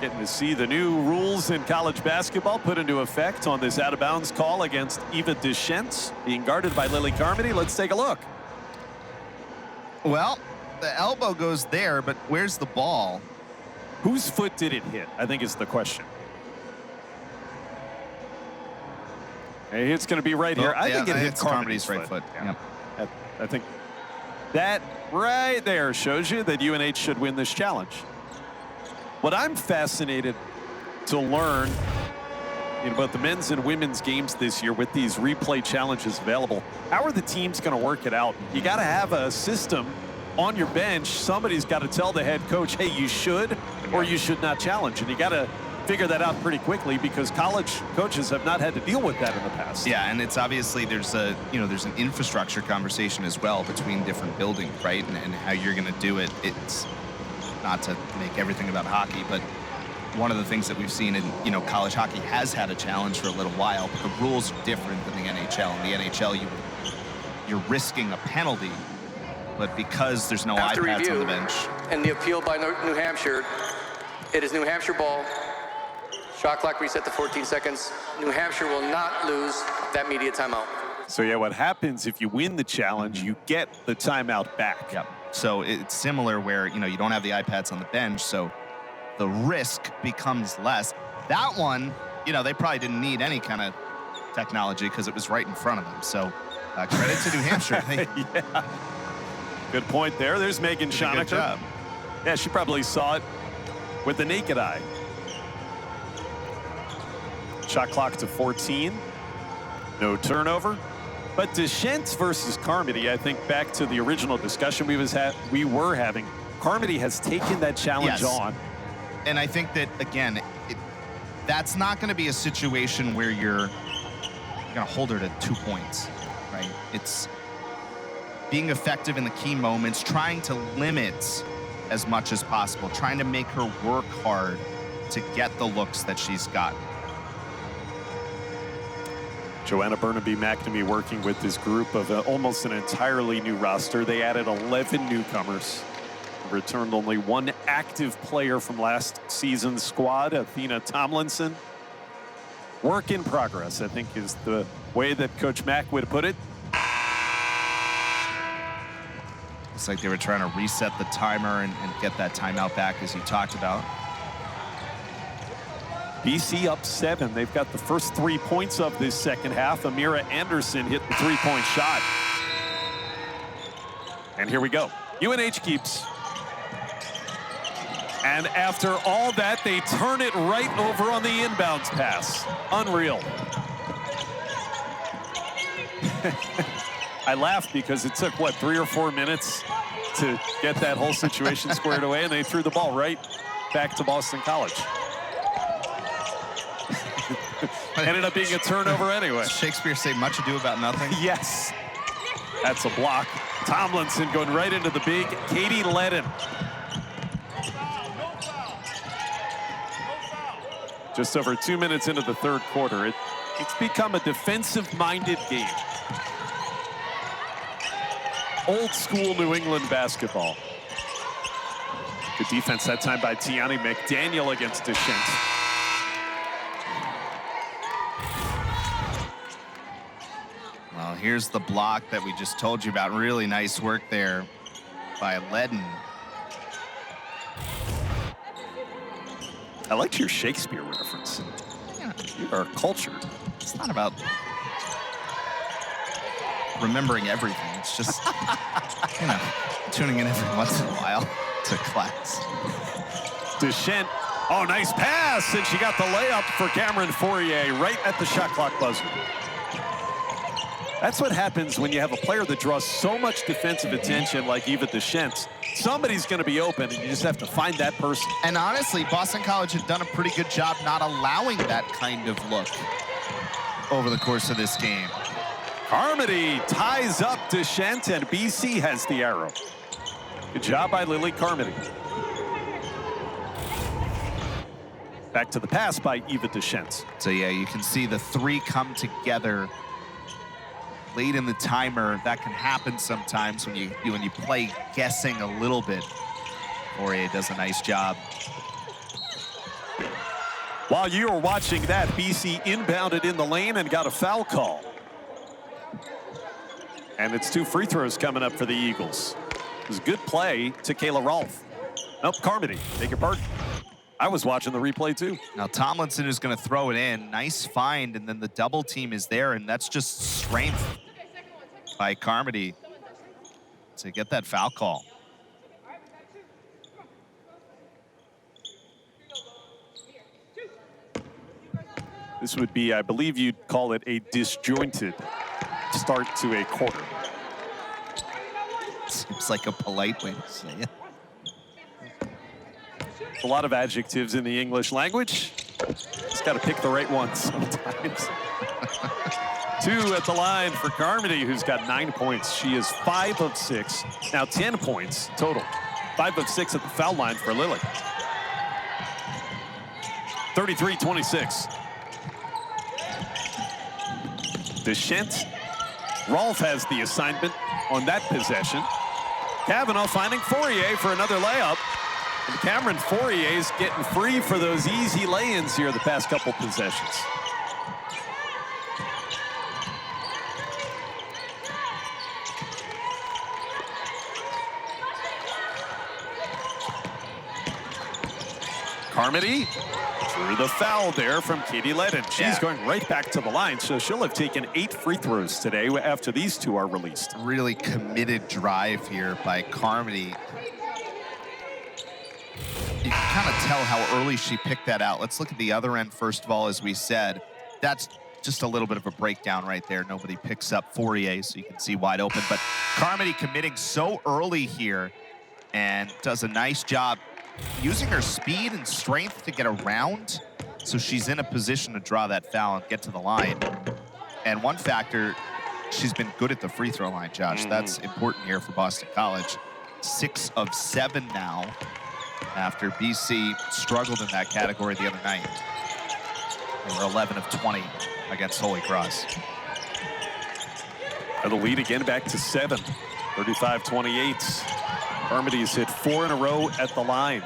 Getting to see the new rules in college basketball put into effect on this out-of-bounds call against Eva DeChent, being guarded by Lil Carmody. Let's take a look. Well, the elbow goes there, but where's the ball? Whose foot did it hit? I think is the question. Hey, it's going to be right here. I think it hit Carmody's right foot. Yeah. Yep. I think that right there shows you that UNH should win this challenge. What I'm fascinated to learn in both the men's and women's games this year with these replay challenges available, how are the teams going to work it out? You got to have a system on your bench. Somebody's got to tell the head coach, hey, you should or you should not challenge. And you got to figure that out pretty quickly because college coaches have not had to deal with that in the past. Yeah, and it's obviously there's an infrastructure conversation as well between different buildings, right? And how you're going to do it. It's not to make everything about hockey, but one of the things that we've seen in college hockey has had a challenge for a little while, but the rules are different than the NHL. In the NHL, you're risking a penalty, but because there's no After iPads review, on the bench. and the appeal by New Hampshire, it is New Hampshire ball. Shot clock reset to 14 seconds. New Hampshire will not lose that media timeout. So yeah, what happens if you win the challenge, you get the timeout back. Yep. So it's similar where, you don't have the iPads on the bench, so the risk becomes less. That one, they probably didn't need any kind of technology because it was right in front of them. So credit to New Hampshire. Yeah. Good point there. There's Megan Schoenecker. Good job. Yeah, she probably saw it with the naked eye. Shot clock to 14. No turnover. But DeChent versus Carmody, I think back to the original discussion we were having, Carmody has taken that challenge on. And I think that, again, that's not going to be a situation where you're going to hold her to 2 points, right? It's being effective in the key moments, trying to limit as much as possible, trying to make her work hard to get the looks that she's got. Joanna Burnaby-McNamee working with this group of almost an entirely new roster. They added 11 newcomers. Returned only one active player from last season's squad, Athena Tomlinson. Work in progress, I think, is the way that Coach Mack would put it. Looks like they were trying to reset the timer and get that timeout back, as you talked about. BC up 7. They've got the first 3 points of this second half. Amira Anderson hit the three-point shot. And here we go. UNH keeps. And after all that, they turn it right over on the inbounds pass. Unreal. I laughed because it took, what, 3 or 4 minutes to get that whole situation squared away, and they threw the ball right back to Boston College. Ended up being a turnover anyway. Shakespeare say much ado about nothing? Yes. That's a block. Tomlinson going right into the big Katie Ledden. Just over 2 minutes into the third quarter. It's become a defensive-minded game. Old school New England basketball. Good defense that time by Teionno McDaniel against DeChent. Well, here's the block that we just told you about. Really nice work there by Ledden. I liked your Shakespeare reference. Yeah. You are cultured. It's not about remembering everything. It's just, you know, tuning in every once in a while to class. DeChent, oh, nice pass, and she got the layup for Cameron Fourier right at the shot clock buzzer. That's what happens when you have a player that draws so much defensive attention like Eva DeChent. Somebody's going to be open, and you just have to find that person. And honestly, Boston College had done a pretty good job not allowing that kind of look over the course of this game. Carmody ties up DeChent, and BC has the arrow. Good job by Lil Carmody. Back to the pass by Eva DeChent. So yeah, you can see the three come together late in the timer. That can happen sometimes when you play guessing a little bit. Fourier does a nice job. While you were watching that, BC inbounded in the lane and got a foul call. And it's 2 free throws coming up for the Eagles. It was a good play to Kayla Rolfe. Nope, Carmody, take your pardon. I was watching the replay too. Now Tomlinson is going to throw it in. Nice find, and then the double team is there, and that's just strength by Carmody to get that foul call. This would be, I believe you'd call it a disjointed start to a quarter. Seems like a polite way to say it. A lot of adjectives in the English language. Just got to pick the right ones sometimes. 2 at the line for Carmody, who's got 9 points. She is 5 of 6. Now 10 points total. 5 of 6 at the foul line for Lily. 33-26. DeChent. Rolfe has the assignment on that possession. Cavanaugh finding Fourier for another layup. And Cameron Fourier's getting free for those easy lay-ins here the past couple possessions. Carmody drew the foul there from Katie Ledden. She's going right back to the line, so she'll have taken 8 free throws today after these 2 are released. Really committed drive here by Carmody. You can kind of tell how early she picked that out. Let's look at the other end first of all. As we said, that's just a little bit of a breakdown right there. Nobody picks up Fourier, so you can see wide open. But Carmody committing so early here and does a nice job using her speed and strength to get around, so she's in a position to draw that foul and get to the line. And one factor, she's been good at the free throw line, Josh. That's important here for Boston College. 6 of 7 now, after BC struggled in that category the other night. They were 11 of 20 against Holy Cross. And the lead again back to 7. 35-28. Carmody's hit 4 in a row at the line.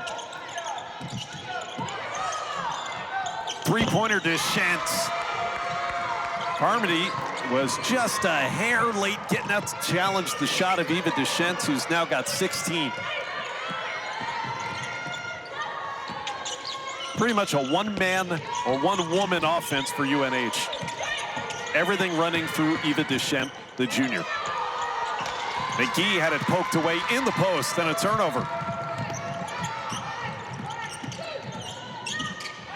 Three-pointer DeChent. Carmody was just a hair late getting out to challenge the shot of Eva DeChent, who's now got 16. Pretty much a one-man or one-woman offense for UNH. Everything running through Eva DeChent, the junior. McGee had it poked away in the post, and a turnover.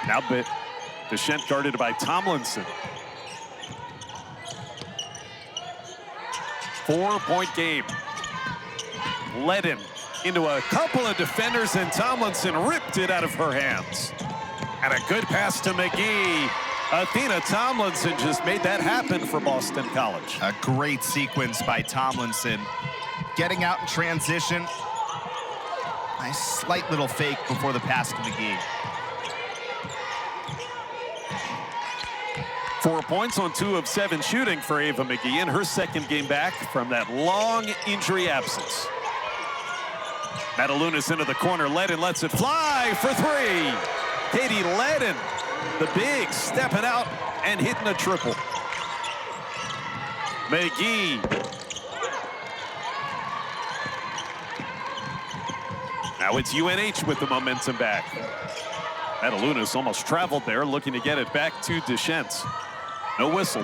Now DeChent guarded by Tomlinson. 4-point game. Led him into a couple of defenders, and Tomlinson ripped it out of her hands. And a good pass to McGee. Athena Tomlinson just made that happen for Boston College. A great sequence by Tomlinson. Getting out in transition. Nice slight little fake before the pass to McGee. 4 points on 2 of 7 shooting for Eva McGee in her second game back from that long injury absence. Matalunas into the corner. Ledin lets it fly for 3. Katie Ledin, the big, stepping out and hitting a triple. McGee. Now it's UNH with the momentum back. Matalunas almost traveled there, looking to get it back to DeChent. No whistle.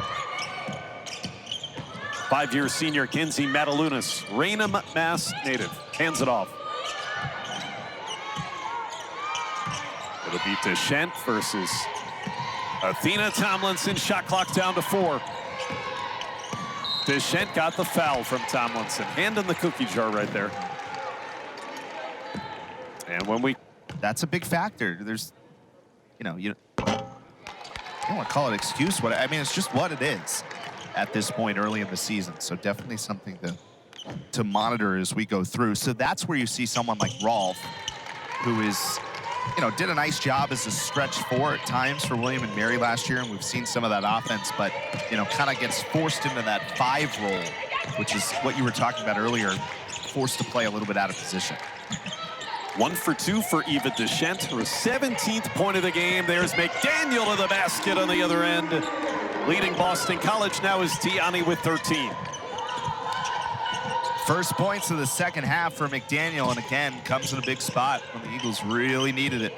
5-year senior Kenzie Matalunas, Raynham, Mass native, hands it off. It'll be DeChent versus Athena Tomlinson. Shot clock down to 4. DeChent got the foul from Tomlinson. Hand in the cookie jar right there. And when that's a big factor. There's, you know, you don't want to call it excuse. I mean, it's just what it is at this point early in the season. So definitely something to monitor as we go through. So that's where you see someone like Rolf, who is, you know, did a nice job as a stretch 4 at times for William and Mary last year, and we've seen some of that offense, but, you know, kind of gets forced into that 5 role, which is what you were talking about earlier, forced to play a little bit out of position. 1 for 2 for Eva DeChent, her 17th point of the game. There's McDaniel to the basket on the other end. Leading Boston College now is Teionno with 13. First points of the second half for McDaniel, and again, comes in a big spot when the Eagles really needed it.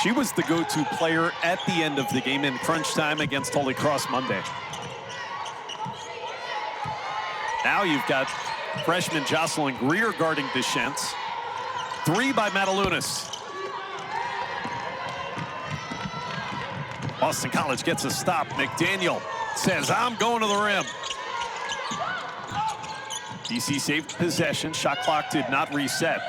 She was the go-to player at the end of the game in crunch time against Holy Cross Monday. Now you've got freshman Jocelyn Greer guarding DeChent. 3 by Matalunas. Boston College gets a stop. McDaniel says, I'm going to the rim. BC saved possession. Shot clock did not reset.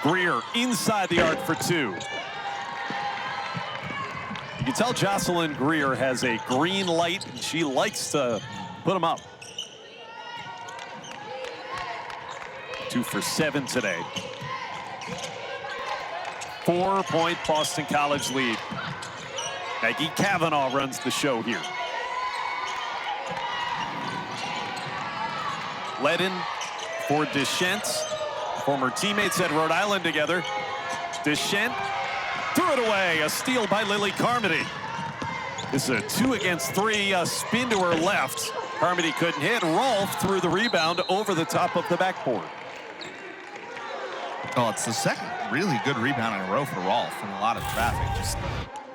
Greer inside the arc for 2. You can tell Jocelyn Greer has a green light, and she likes to put them up. 2 for 7 today. 4-point Boston College lead. Maggie Cavanaugh runs the show here. Ledin for DeChent. Former teammates at Rhode Island together. DeChent threw it away. A steal by Lil Carmody. This is a 2 against 3. A spin to her left. Carmody couldn't hit. Rolf threw the rebound over the top of the backboard. Oh, it's the second really good rebound in a row for Rolf and a lot of traffic. Just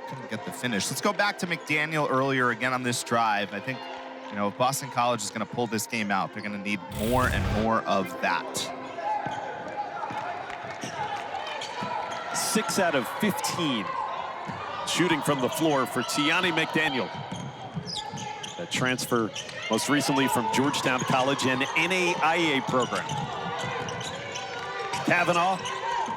couldn't get the finish. Let's go back to McDaniel earlier again on this drive. I think, you know, if Boston College is going to pull this game out, they're going to need more and more of that. 6 out of 15 shooting from the floor for Teionno McDaniel. That transfer most recently from Georgetown College and NAIA program. Cavanaugh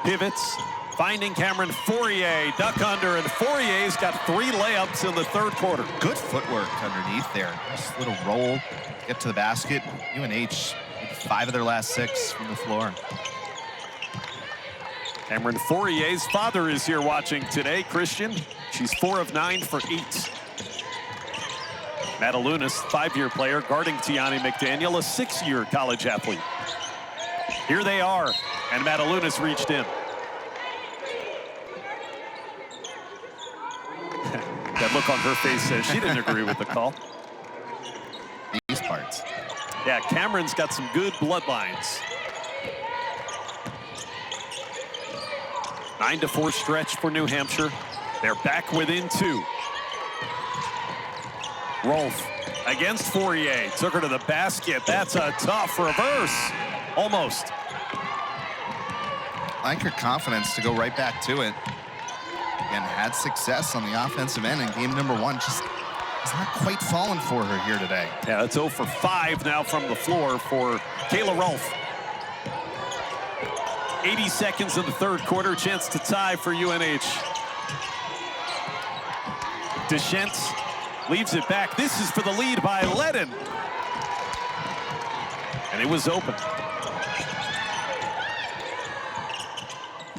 pivots, finding Cameron Fourier, duck under, and Fourier's got 3 layups in the third quarter. Good footwork underneath there. Nice little roll, get to the basket. UNH, 5 of their last 6 from the floor. Cameron Fourier's father is here watching today, Christian. She's 4 of 9 for 8. Matalunas, 5-year player, guarding Teionno McDaniel, a 6-year college athlete. Here they are, and Matalunas reached in. That look on her face says she didn't agree with the call. These parts. Yeah, Cameron's got some good bloodlines. 9-4 stretch for New Hampshire. They're back within 2. Rolfe against Fourier. Took her to the basket. That's a tough reverse. Almost. I like her confidence to go right back to it. Again, had success on the offensive end in game number 1. Just it's not quite falling for her here today. Yeah, that's 0 for 5 now from the floor for Kayla Rolfe. 80 seconds in the 3rd quarter. Chance to tie for UNH. DeChent leaves it back. This is for the lead by Ledden. And it was open.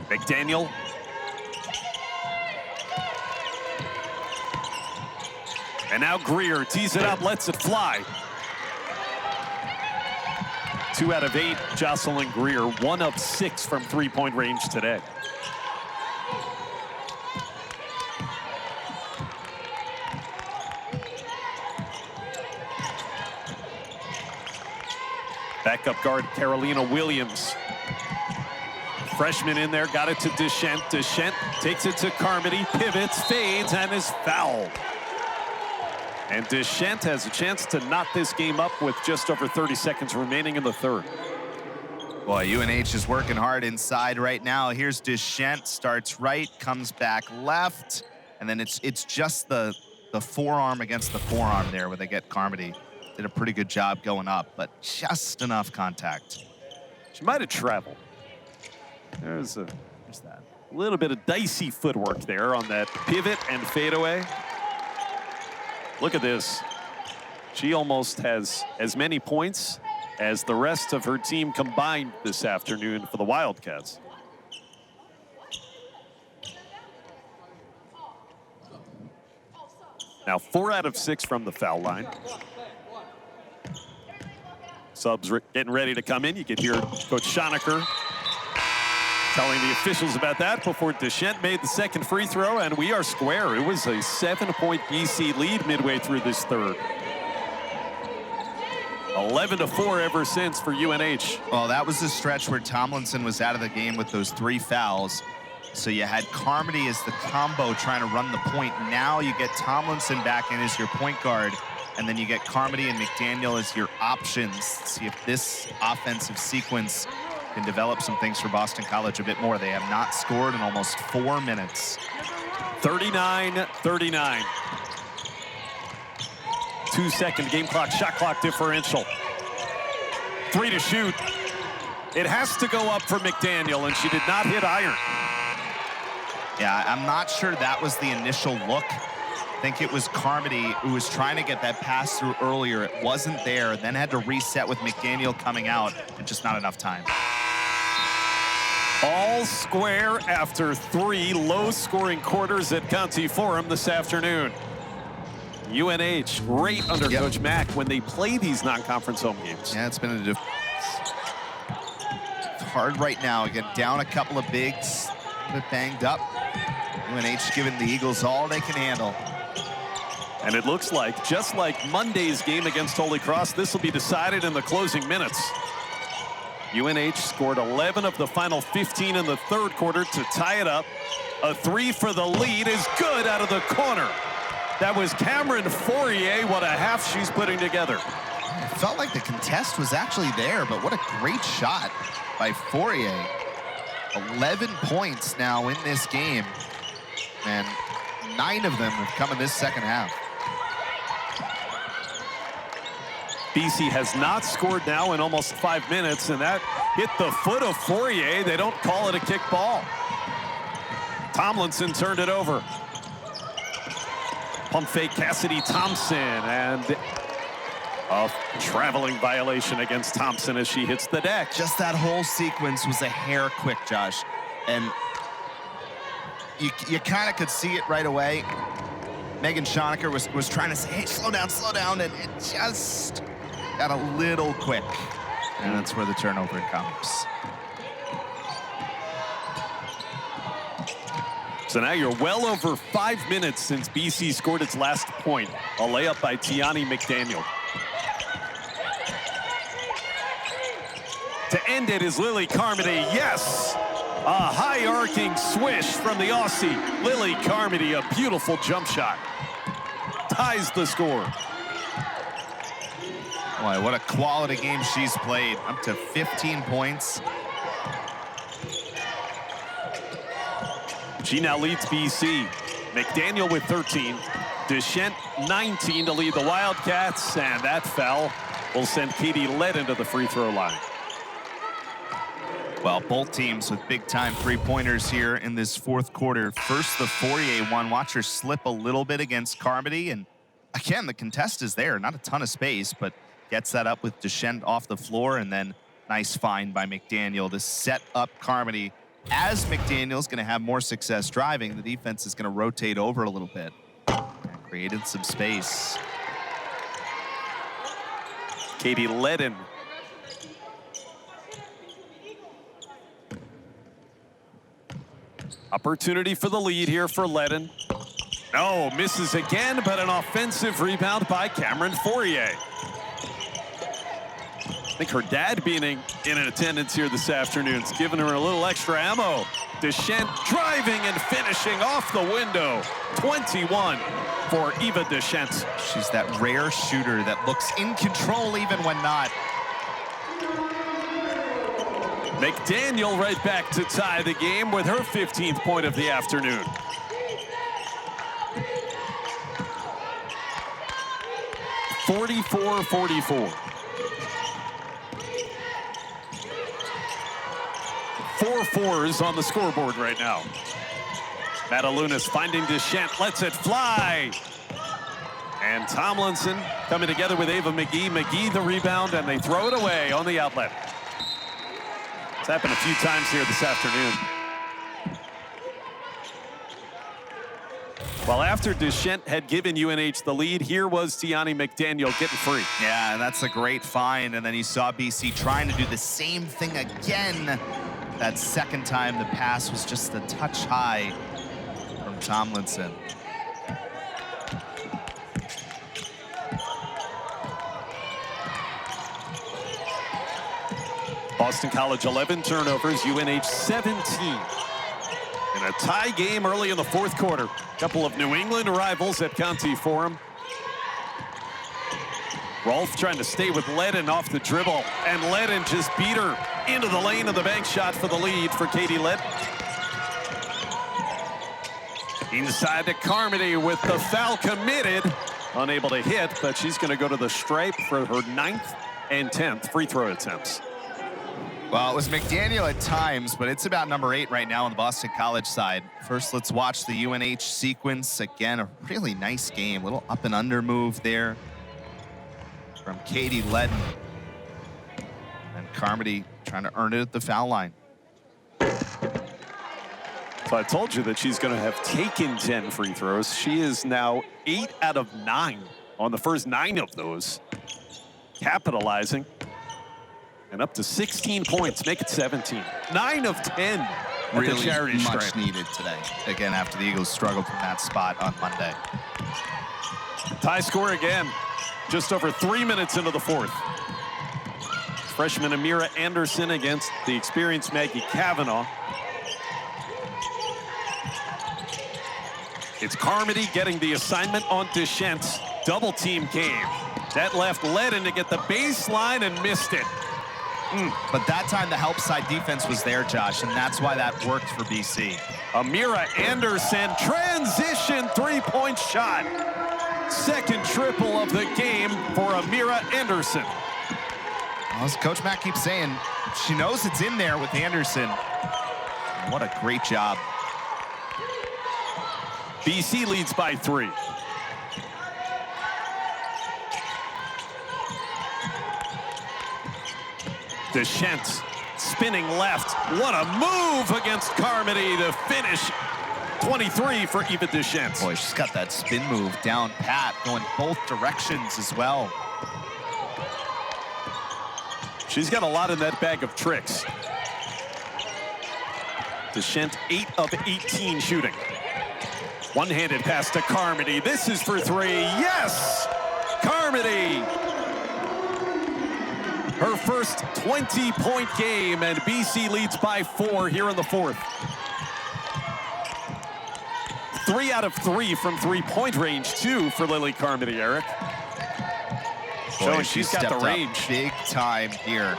McDaniel. And now Greer tees it up, lets it fly. 2 out of 8, Jocelyn Greer. 1 of 6 from 3-point range today. Backup guard Carolina Williams. Freshman in there, got it to DeChent. DeChent takes it to Carmody, pivots, fades, and is fouled. And DeChent has a chance to knot this game up with just over 30 seconds remaining in the 3rd. Boy, UNH is working hard inside right now. Here's DeChent, starts right, comes back left, and then it's just the forearm against the forearm there where they get Carmody. Did a pretty good job going up, but just enough contact. She might have traveled. There's that. A little bit of dicey footwork there on that pivot and fadeaway. Look at this. She almost has as many points as the rest of her team combined this afternoon for the Wildcats. Now 4 out of 6 from the foul line. Subs getting ready to come in. You could hear Coach Schoenecker telling the officials about that before DeChent made the 2nd free throw, and we are square. It was a 7-point BC lead midway through this 3rd. 11-4 ever since for UNH. Well, that was the stretch where Tomlinson was out of the game with those 3 fouls. So you had Carmody as the combo trying to run the point. Now you get Tomlinson back in as your point guard, and then you get Carmody and McDaniel as your options. See if this offensive sequence can develop some things for Boston College a bit more. They have not scored in almost 4 minutes. 39-39. 2-second game clock, shot clock differential. 3 to shoot. It has to go up for McDaniel, and she did not hit iron. Yeah, I'm not sure that was the initial look. I think it was Carmody who was trying to get that pass through earlier. It wasn't there, then had to reset with McDaniel coming out, and just not enough time. All square after 3 low-scoring quarters at Conti Forum this afternoon. UNH great under Coach Mack when they play these non-conference home games. Yeah, it's been hard right now. Again, down a couple of bigs, a bit banged up. UNH giving the Eagles all they can handle. And it looks like, just like Monday's game against Holy Cross, this will be decided in the closing minutes. UNH scored 11 of the final 15 in the 3rd quarter to tie it up. A 3 for the lead is good out of the corner. That was Cameron Fourier. What a half she's putting together. It felt like the contest was actually there, but what a great shot by Fourier. 11 points now in this game, and 9 of them have come in this 2nd half. BC has not scored now in almost 5 minutes, and that hit the foot of Fourier. They don't call it a kick ball. Tomlinson turned it over. Pump fake Cassidy Thompson, and a traveling violation against Thompson as she hits the deck. Just that whole sequence was a hair quick, Josh. And you kind of could see it right away. Megan Schonecker was trying to say, hey, slow down, and it just got a little quick. And that's where the turnover comes. So now you're well over 5 minutes since BC scored its last point. A layup by Teionno McDaniel. To end it is Lil Carmody. Yes! A high arcing swish from the Aussie. Lil Carmody, a beautiful jump shot. Ties the score. Boy, what a quality game she's played. Up to 15 points. She now leads BC. McDaniel with 13. DeChent 19 to lead the Wildcats, and that foul will send Katie Ledden to the free throw line. Well, both teams with big-time three-pointers here in this fourth quarter. First, the Fourier one. Watch her slip a little bit against Carmody, and again, the contest is there. Not a ton of space, but gets that up with DeChent off the floor, and then nice find by McDaniel to set up Carmody. As McDaniel's going to have more success driving, the defense is going to rotate over a little bit. And created some space. Katie Ledden. Opportunity for the lead here for Ledden. No, misses again, but an offensive rebound by Cameron Fourier. I think her dad being in attendance here this afternoon is giving her a little extra ammo. DeChent driving and finishing off the window. 21 for Eva DeChent. She's that rare shooter that looks in control even when not. McDaniel right back to tie the game with her 15th point of the afternoon. (44-44). 4 fours on the scoreboard right now. Matalunas finding DeChent, lets it fly. And Tomlinson coming together with Ava McGee. McGee the rebound, and they throw it away on the outlet. It's happened a few times here this afternoon. Well, after DeChent had given UNH the lead, here was Teionno McDaniel getting free. Yeah, and that's a great find. And then you saw BC trying to do the same thing again. That second time, the pass was just a touch high from Tomlinson. Boston College 11 turnovers, UNH 17. In a tie game early in the fourth quarter. Couple of New England rivals at Conti Forum. Rolfe trying to stay with Ledden off the dribble, and Ledden just beat her into the lane of the bank shot for the lead for Katie Ledden. Inside to Carmody with the foul committed. Unable to hit, but she's going to go to the stripe for her 9th and 10th free throw attempts. Well, it was McDaniel at times, but it's about number 8 right now on the Boston College side. First, let's watch the UNH sequence. Again, a really nice game. Little up and under move there from Katie Ledden. And Carmody trying to earn it at the foul line. So I told you that she's going to have taken 10 free throws. She is now 8 out of 9 on the first 9 of those. Capitalizing. And up to 16 points, make it 17. 9 of 10 at Really the charity much stripe. needed today. Again, after the Eagles struggled from that spot on Monday. Tie score again. Just over 3 minutes into the fourth. Freshman Amira Anderson against the experienced Maggie Kavanaugh. It's Carmody getting the assignment on DeChent. Double team came. That left Ledden to get the baseline and missed it. But that time the help side defense was there, Josh, and that's why that worked for BC. Amira Anderson, transition three-point shot. Second triple of the game for Amira Anderson. Well, as Coach Mack keeps saying, she knows it's in there with Anderson. What a great job. BC leads by 3. DeChent spinning left. What a move against Carmody to finish 23 for Eva DeChent. Boy, she's got that spin move down pat, going both directions as well. She's got a lot in that bag of tricks. DeChent 8 of 18 shooting. One-handed pass to Carmody. This is for three. Yes! Carmody! Her first 20-point game, and BC leads by 4 here in the fourth. 3 out of 3 from three-point range, too, for Lil Carmody, Eric. Boy, she's got the range. Big time here.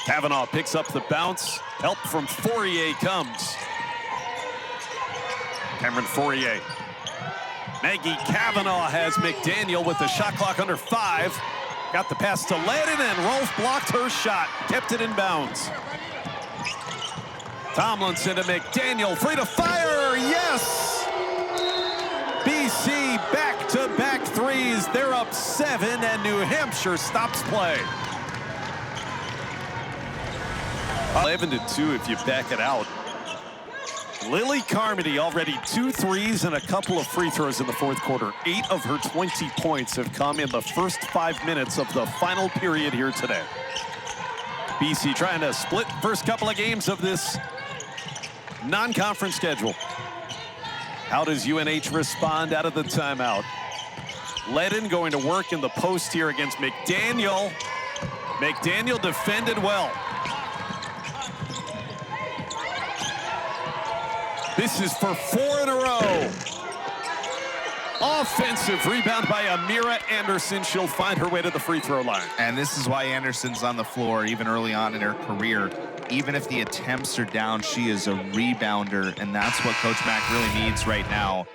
Kavanaugh picks up the bounce. Help from Fourier comes. Cameron Fourier. Maggie Kavanaugh has McDaniel with the shot clock under 5. Got the pass to Ledden, and Rolfe blocked her shot. Kept it in bounds. Tomlinson to McDaniel. Free to fire. Yes! BC back-to-back threes. They're up 7, and New Hampshire stops play. 11-2 if you back it out. Lil Carmody already 2 threes and a couple of free throws in the fourth quarter. 8 of her 20 points have come in the first 5 minutes of the final period here today. BC trying to split first couple of games of this non-conference schedule. How does UNH respond out of the timeout? Ledden going to work in the post here against McDaniel. McDaniel defended well. This is for 4 in a row. Offensive rebound by Amira Anderson. She'll find her way to the free throw line. And this is why Anderson's on the floor even early on in her career. Even if the attempts are down, she is a rebounder, and that's what Coach Mack really needs right now.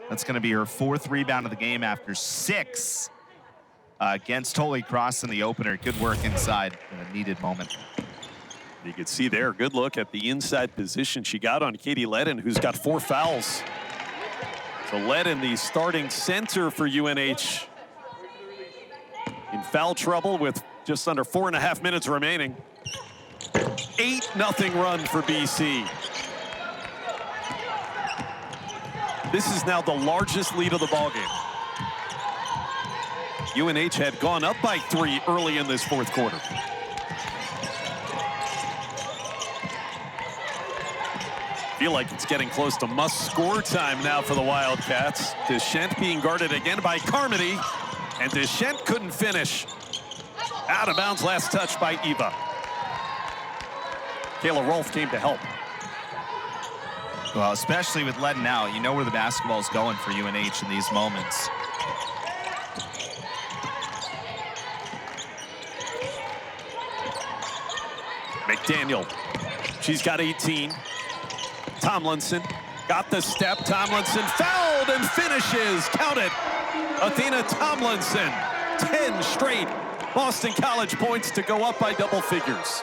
That's going to be her 4th rebound of the game after 6 against Holy Cross in the opener. Good work inside in a needed moment. You can see there, good look at the inside position she got on Katie Ledden, who's got 4 fouls. So Ledden, the starting center for UNH, in foul trouble with just under 4.5 minutes remaining. 8-0 run for BC. This is now the largest lead of the ballgame. UNH had gone up by 3 early in this fourth quarter. Feel like it's getting close to must-score time now for the Wildcats. DeChent being guarded again by Carmody, and DeChent couldn't finish. Out of bounds, last touch by Eva. Kayla Rolfe came to help. Well, especially with Ledden out, you know where the basketball is going for UNH in these moments. McDaniel, she's got 18. Tomlinson got the step. Tomlinson fouled and finishes. Count it. Athena Tomlinson, 10 straight Boston College points to go up by double figures.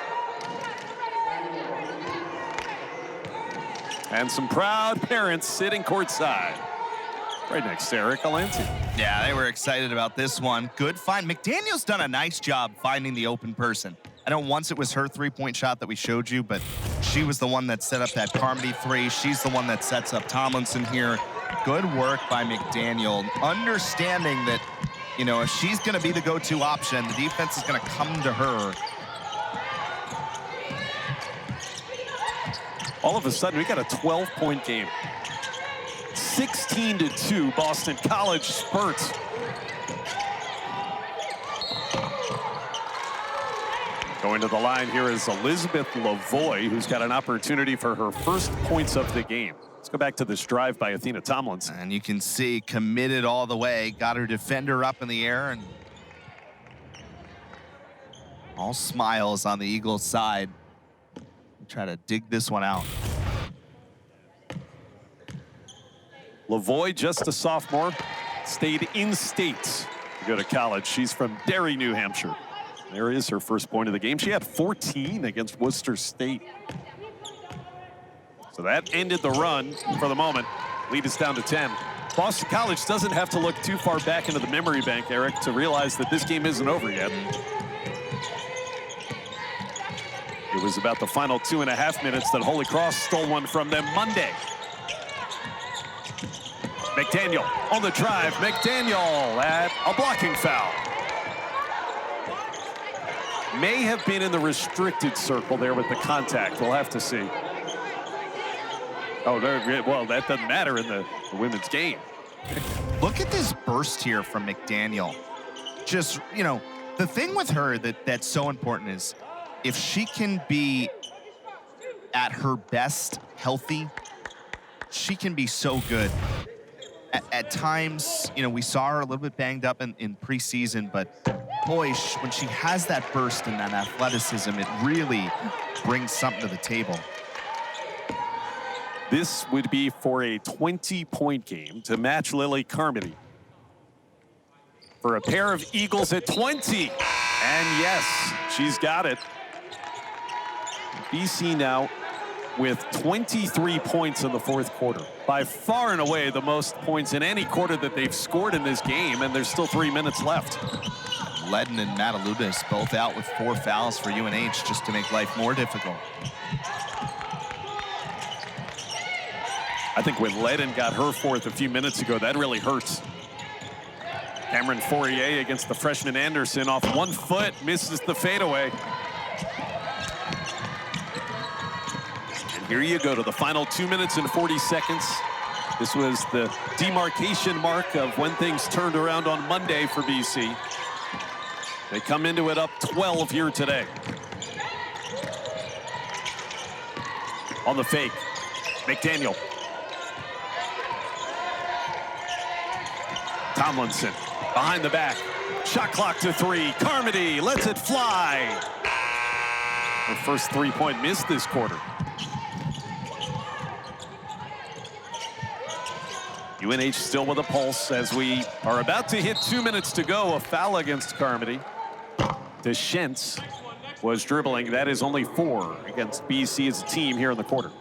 And some proud parents sitting courtside. Right next to Eric Alenti. Yeah, they were excited about this one. Good find. McDaniel's done a nice job finding the open person. I know once it was her 3-point shot that we showed you, but she was the one that set up that Carmody 3. She's the one that sets up Tomlinson here. Good work by McDaniel. Understanding that, you know, if she's going to be the go-to option, the defense is going to come to her. All of a sudden, we got a 12-point game. 16-2, Boston College spurts. Going to the line here is Elizabeth Lavoie, who's got an opportunity for her first points of the game. Let's go back to this drive by Athena Tomlinson. And you can see committed all the way. Got her defender up in the air, and all smiles on the Eagles side. Try to dig this one out. Lavoie, just a sophomore, stayed in state to go to college. She's from Derry, New Hampshire. There is her first point of the game. She had 14 against Worcester State. So that ended the run for the moment. Lead is down to 10. Boston College doesn't have to look too far back into the memory bank, Eric, to realize that this game isn't over yet. It was about the final 2.5 minutes that Holy Cross stole one from them Monday. McDaniel on the drive. McDaniel at a blocking foul. May have been in the restricted circle there with the contact. We'll have to see. Oh, well, that doesn't matter in the women's game. Look at this burst here from McDaniel. Just, you know, the thing with her that's so important is if she can be at her best healthy, she can be so good. At times, you know, we saw her a little bit banged up in preseason, but boy, when she has that burst and that athleticism, it really brings something to the table. This would be for a 20-point game to match Lil Carmody. For a pair of Eagles at 20. And yes, she's got it. BC now with 23 points in the fourth quarter. By far and away the most points in any quarter that they've scored in this game, and there's still 3 minutes left. Ledden and Matalubis both out with 4 fouls for UNH just to make life more difficult. I think when Ledden got her fourth a few minutes ago, that really hurts. Cameron Fourier against the freshman Anderson off 1 foot, misses the fadeaway. And here you go to the final 2 minutes and 40 seconds. This was the demarcation mark of when things turned around on Monday for BC. They come into it up 12 here today. On the fake, McDaniel. Tomlinson behind the back. Shot clock to 3. Carmody lets it fly. Her first 3-point miss this quarter. UNH still with a pulse as we are about to hit 2 minutes to go. A foul against Carmody. DeChent was dribbling. That is only 4 against BC as a team here in the quarter.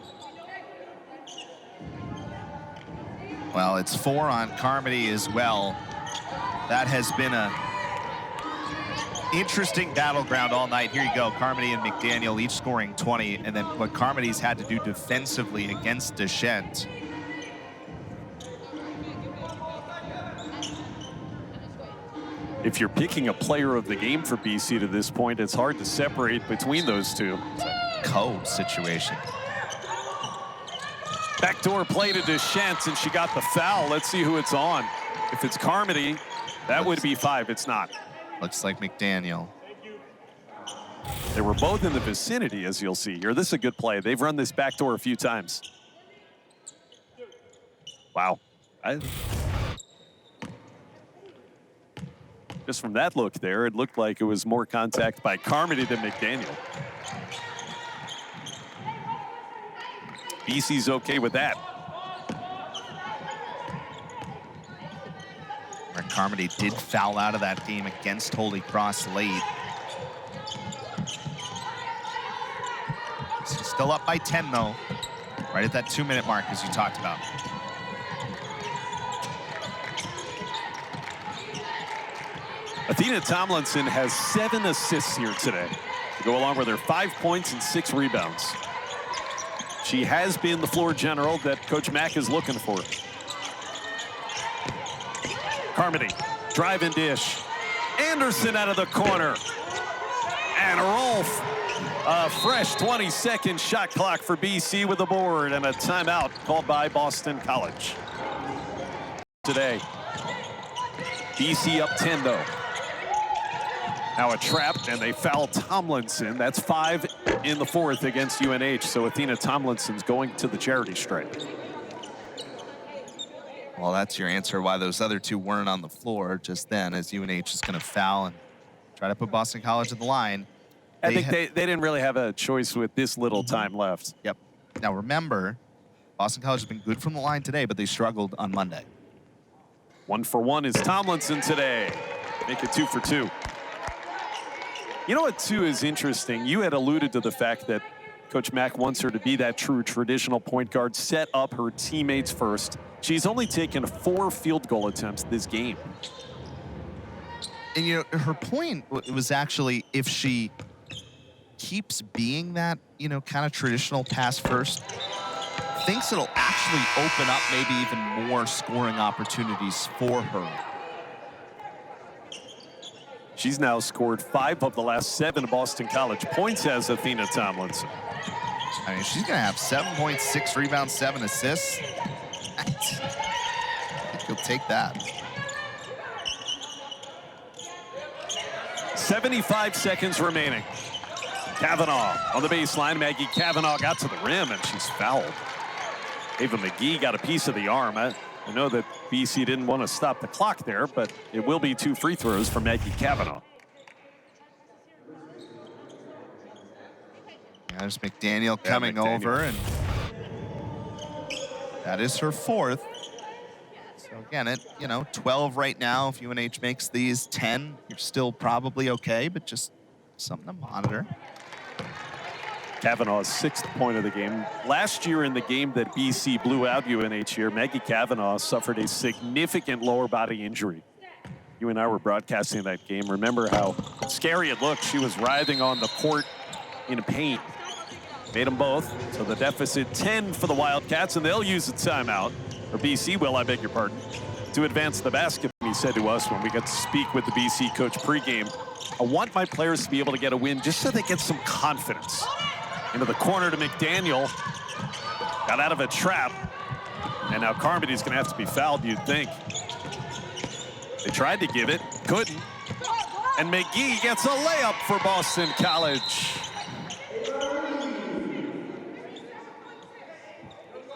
Well, it's 4 on Carmody as well. That has been a interesting battleground all night. Here you go, Carmody and McDaniel each scoring 20, and then what Carmody's had to do defensively against DeChent. If you're picking a player of the game for BC to this point, it's hard to separate between those two. It's a code situation. Backdoor play to DeChent, and she got the foul. Let's see who it's on. If it's Carmody, that would be 5. It's not. Looks like McDaniel. They were both in the vicinity, as you'll see here. This is a good play. They've run this backdoor a few times. Wow. Just from that look there, it looked like it was more contact by Carmody than McDaniel. BC's okay with that. Carmody did foul out of that game against Holy Cross late. She's still up by 10 though, right at that 2-minute mark as you talked about. Athena Tomlinson has 7 assists here today to go along with her 5 points and 6 rebounds. She has been the floor general that Coach Mack is looking for. Carmody, drive and dish. Anderson out of the corner. And Rolfe, a fresh 20-second shot clock for BC with the board and a timeout called by Boston College. Today, BC up 10 though. Now a trap, and they foul Tomlinson. That's 5 in the fourth against UNH. So Athena Tomlinson's going to the charity stripe. Well, that's your answer why those other 2 weren't on the floor just then, as UNH is going to foul and try to put Boston College at the line. I think they didn't really have a choice with this little time left. Yep. Now remember, Boston College has been good from the line today, but they struggled on Monday. 1 for 1 is Tomlinson today. Make it 2 for 2. You know what, too, is interesting? You had alluded to the fact that Coach Mack wants her to be that true traditional point guard, set up her teammates first. She's only taken 4 field goal attempts this game. And, you know, her point was actually if she keeps being that, kind of traditional pass first, thinks it'll actually open up maybe even more scoring opportunities for her. She's now scored 5 of the last 7 Boston College points as Athena Tomlinson. I mean, she's going to have 7 points, 6 rebounds, 7 assists. I think he'll take that. 75 seconds remaining. Kavanaugh on the baseline. Maggie Kavanaugh got to the rim, and she's fouled. Eva McGee got a piece of the arm. I know that BC didn't want to stop the clock there, but it will be 2 free throws for Maggie Kavanaugh. There's McDaniel coming over, and that is her 4th. So again, 12 right now. If UNH makes these 10, you're still probably okay, but just something to monitor. Kavanaugh's 6th point of the game. Last year in the game that BC blew out UNH here, Maggie Kavanaugh suffered a significant lower body injury. You and I were broadcasting that game. Remember how scary it looked. She was writhing on the court in pain. Made them both. So the deficit 10 for the Wildcats, and they'll use a timeout. Or BC will, I beg your pardon, to advance the basket. He said to us when we got to speak with the BC coach pregame, I want my players to be able to get a win just so they get some confidence. Into the corner to McDaniel. Got out of a trap. And now Carmody's going to have to be fouled, you'd think. They tried to give it, couldn't. And McGee gets a layup for Boston College.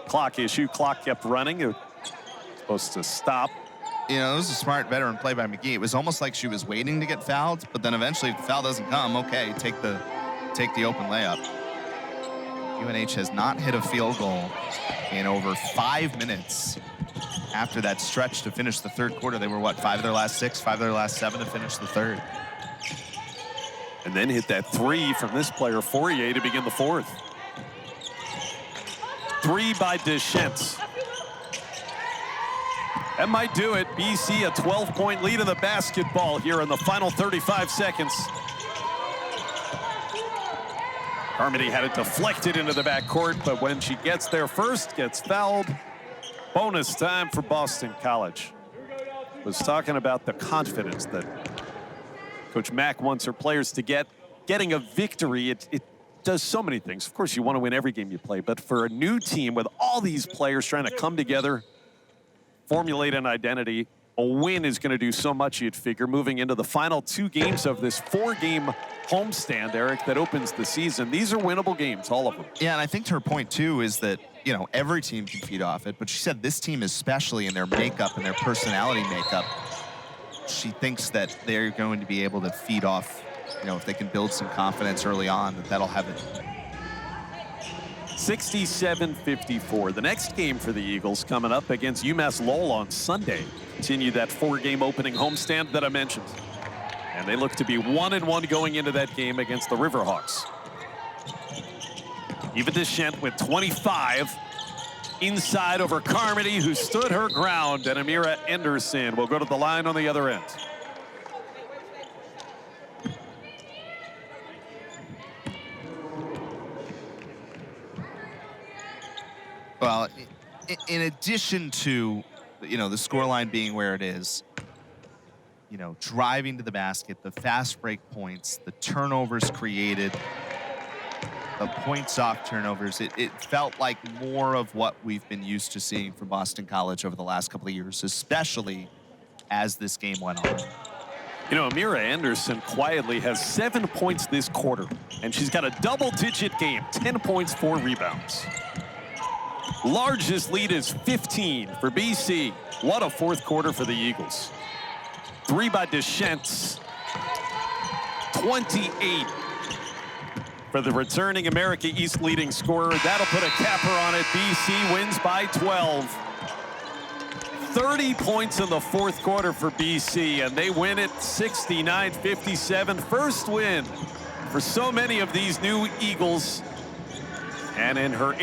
Clock issue. Clock kept running. It was supposed to stop. It was a smart veteran play by McGee. It was almost like she was waiting to get fouled, but then eventually if the foul doesn't come, okay, take the open layup. UNH has not hit a field goal in over 5 minutes. After that stretch to finish the 3rd quarter, they were, 5 of their last 6, 5 of their last 7 to finish the 3rd. And then hit that 3 from this player, Fourier, to begin the 4th. 3 by DeChent. That might do it. BC a 12-point lead in the basketball here in the final 35 seconds. Carmody had it deflected into the backcourt, but when she gets there first, gets fouled. Bonus time for Boston College. Was talking about the confidence that Coach Mack wants her players to get. Getting a victory, it does so many things. Of course, you want to win every game you play, but for a new team with all these players trying to come together, formulate an identity, a win is going to do so much, you'd figure, moving into the final 2 games of this 4-game homestand, Eric, that opens the season. These are winnable games, all of them. Yeah, and I think her point, too, is that, every team can feed off it, but she said this team, especially in their makeup and their personality makeup, she thinks that they're going to be able to feed off, if they can build some confidence early on, that'll have it. 67-54. The next game for the Eagles coming up against UMass Lowell on Sunday. Continue that 4-game opening homestand that I mentioned. And they look to be 1-1 going into that game against the Riverhawks. Eva DeChent with 25. Inside over Carmody, who stood her ground, and Amira Anderson will go to the line on the other end. Well, in addition to, the scoreline being where it is, driving to the basket, the fast break points, the turnovers created, the points off turnovers, it felt like more of what we've been used to seeing from Boston College over the last couple of years, especially as this game went on. Amira Anderson quietly has 7 points this quarter, and she's got a double-digit game, 10 points, 4 rebounds. Largest lead is 15 for BC. What a 4th quarter for the Eagles. 3 by DeChent. 28 for the returning America East leading scorer. That'll put a capper on it. BC wins by 12. 30 points in the 4th quarter for BC, and they win it 69-57. First win for so many of these new Eagles. And in her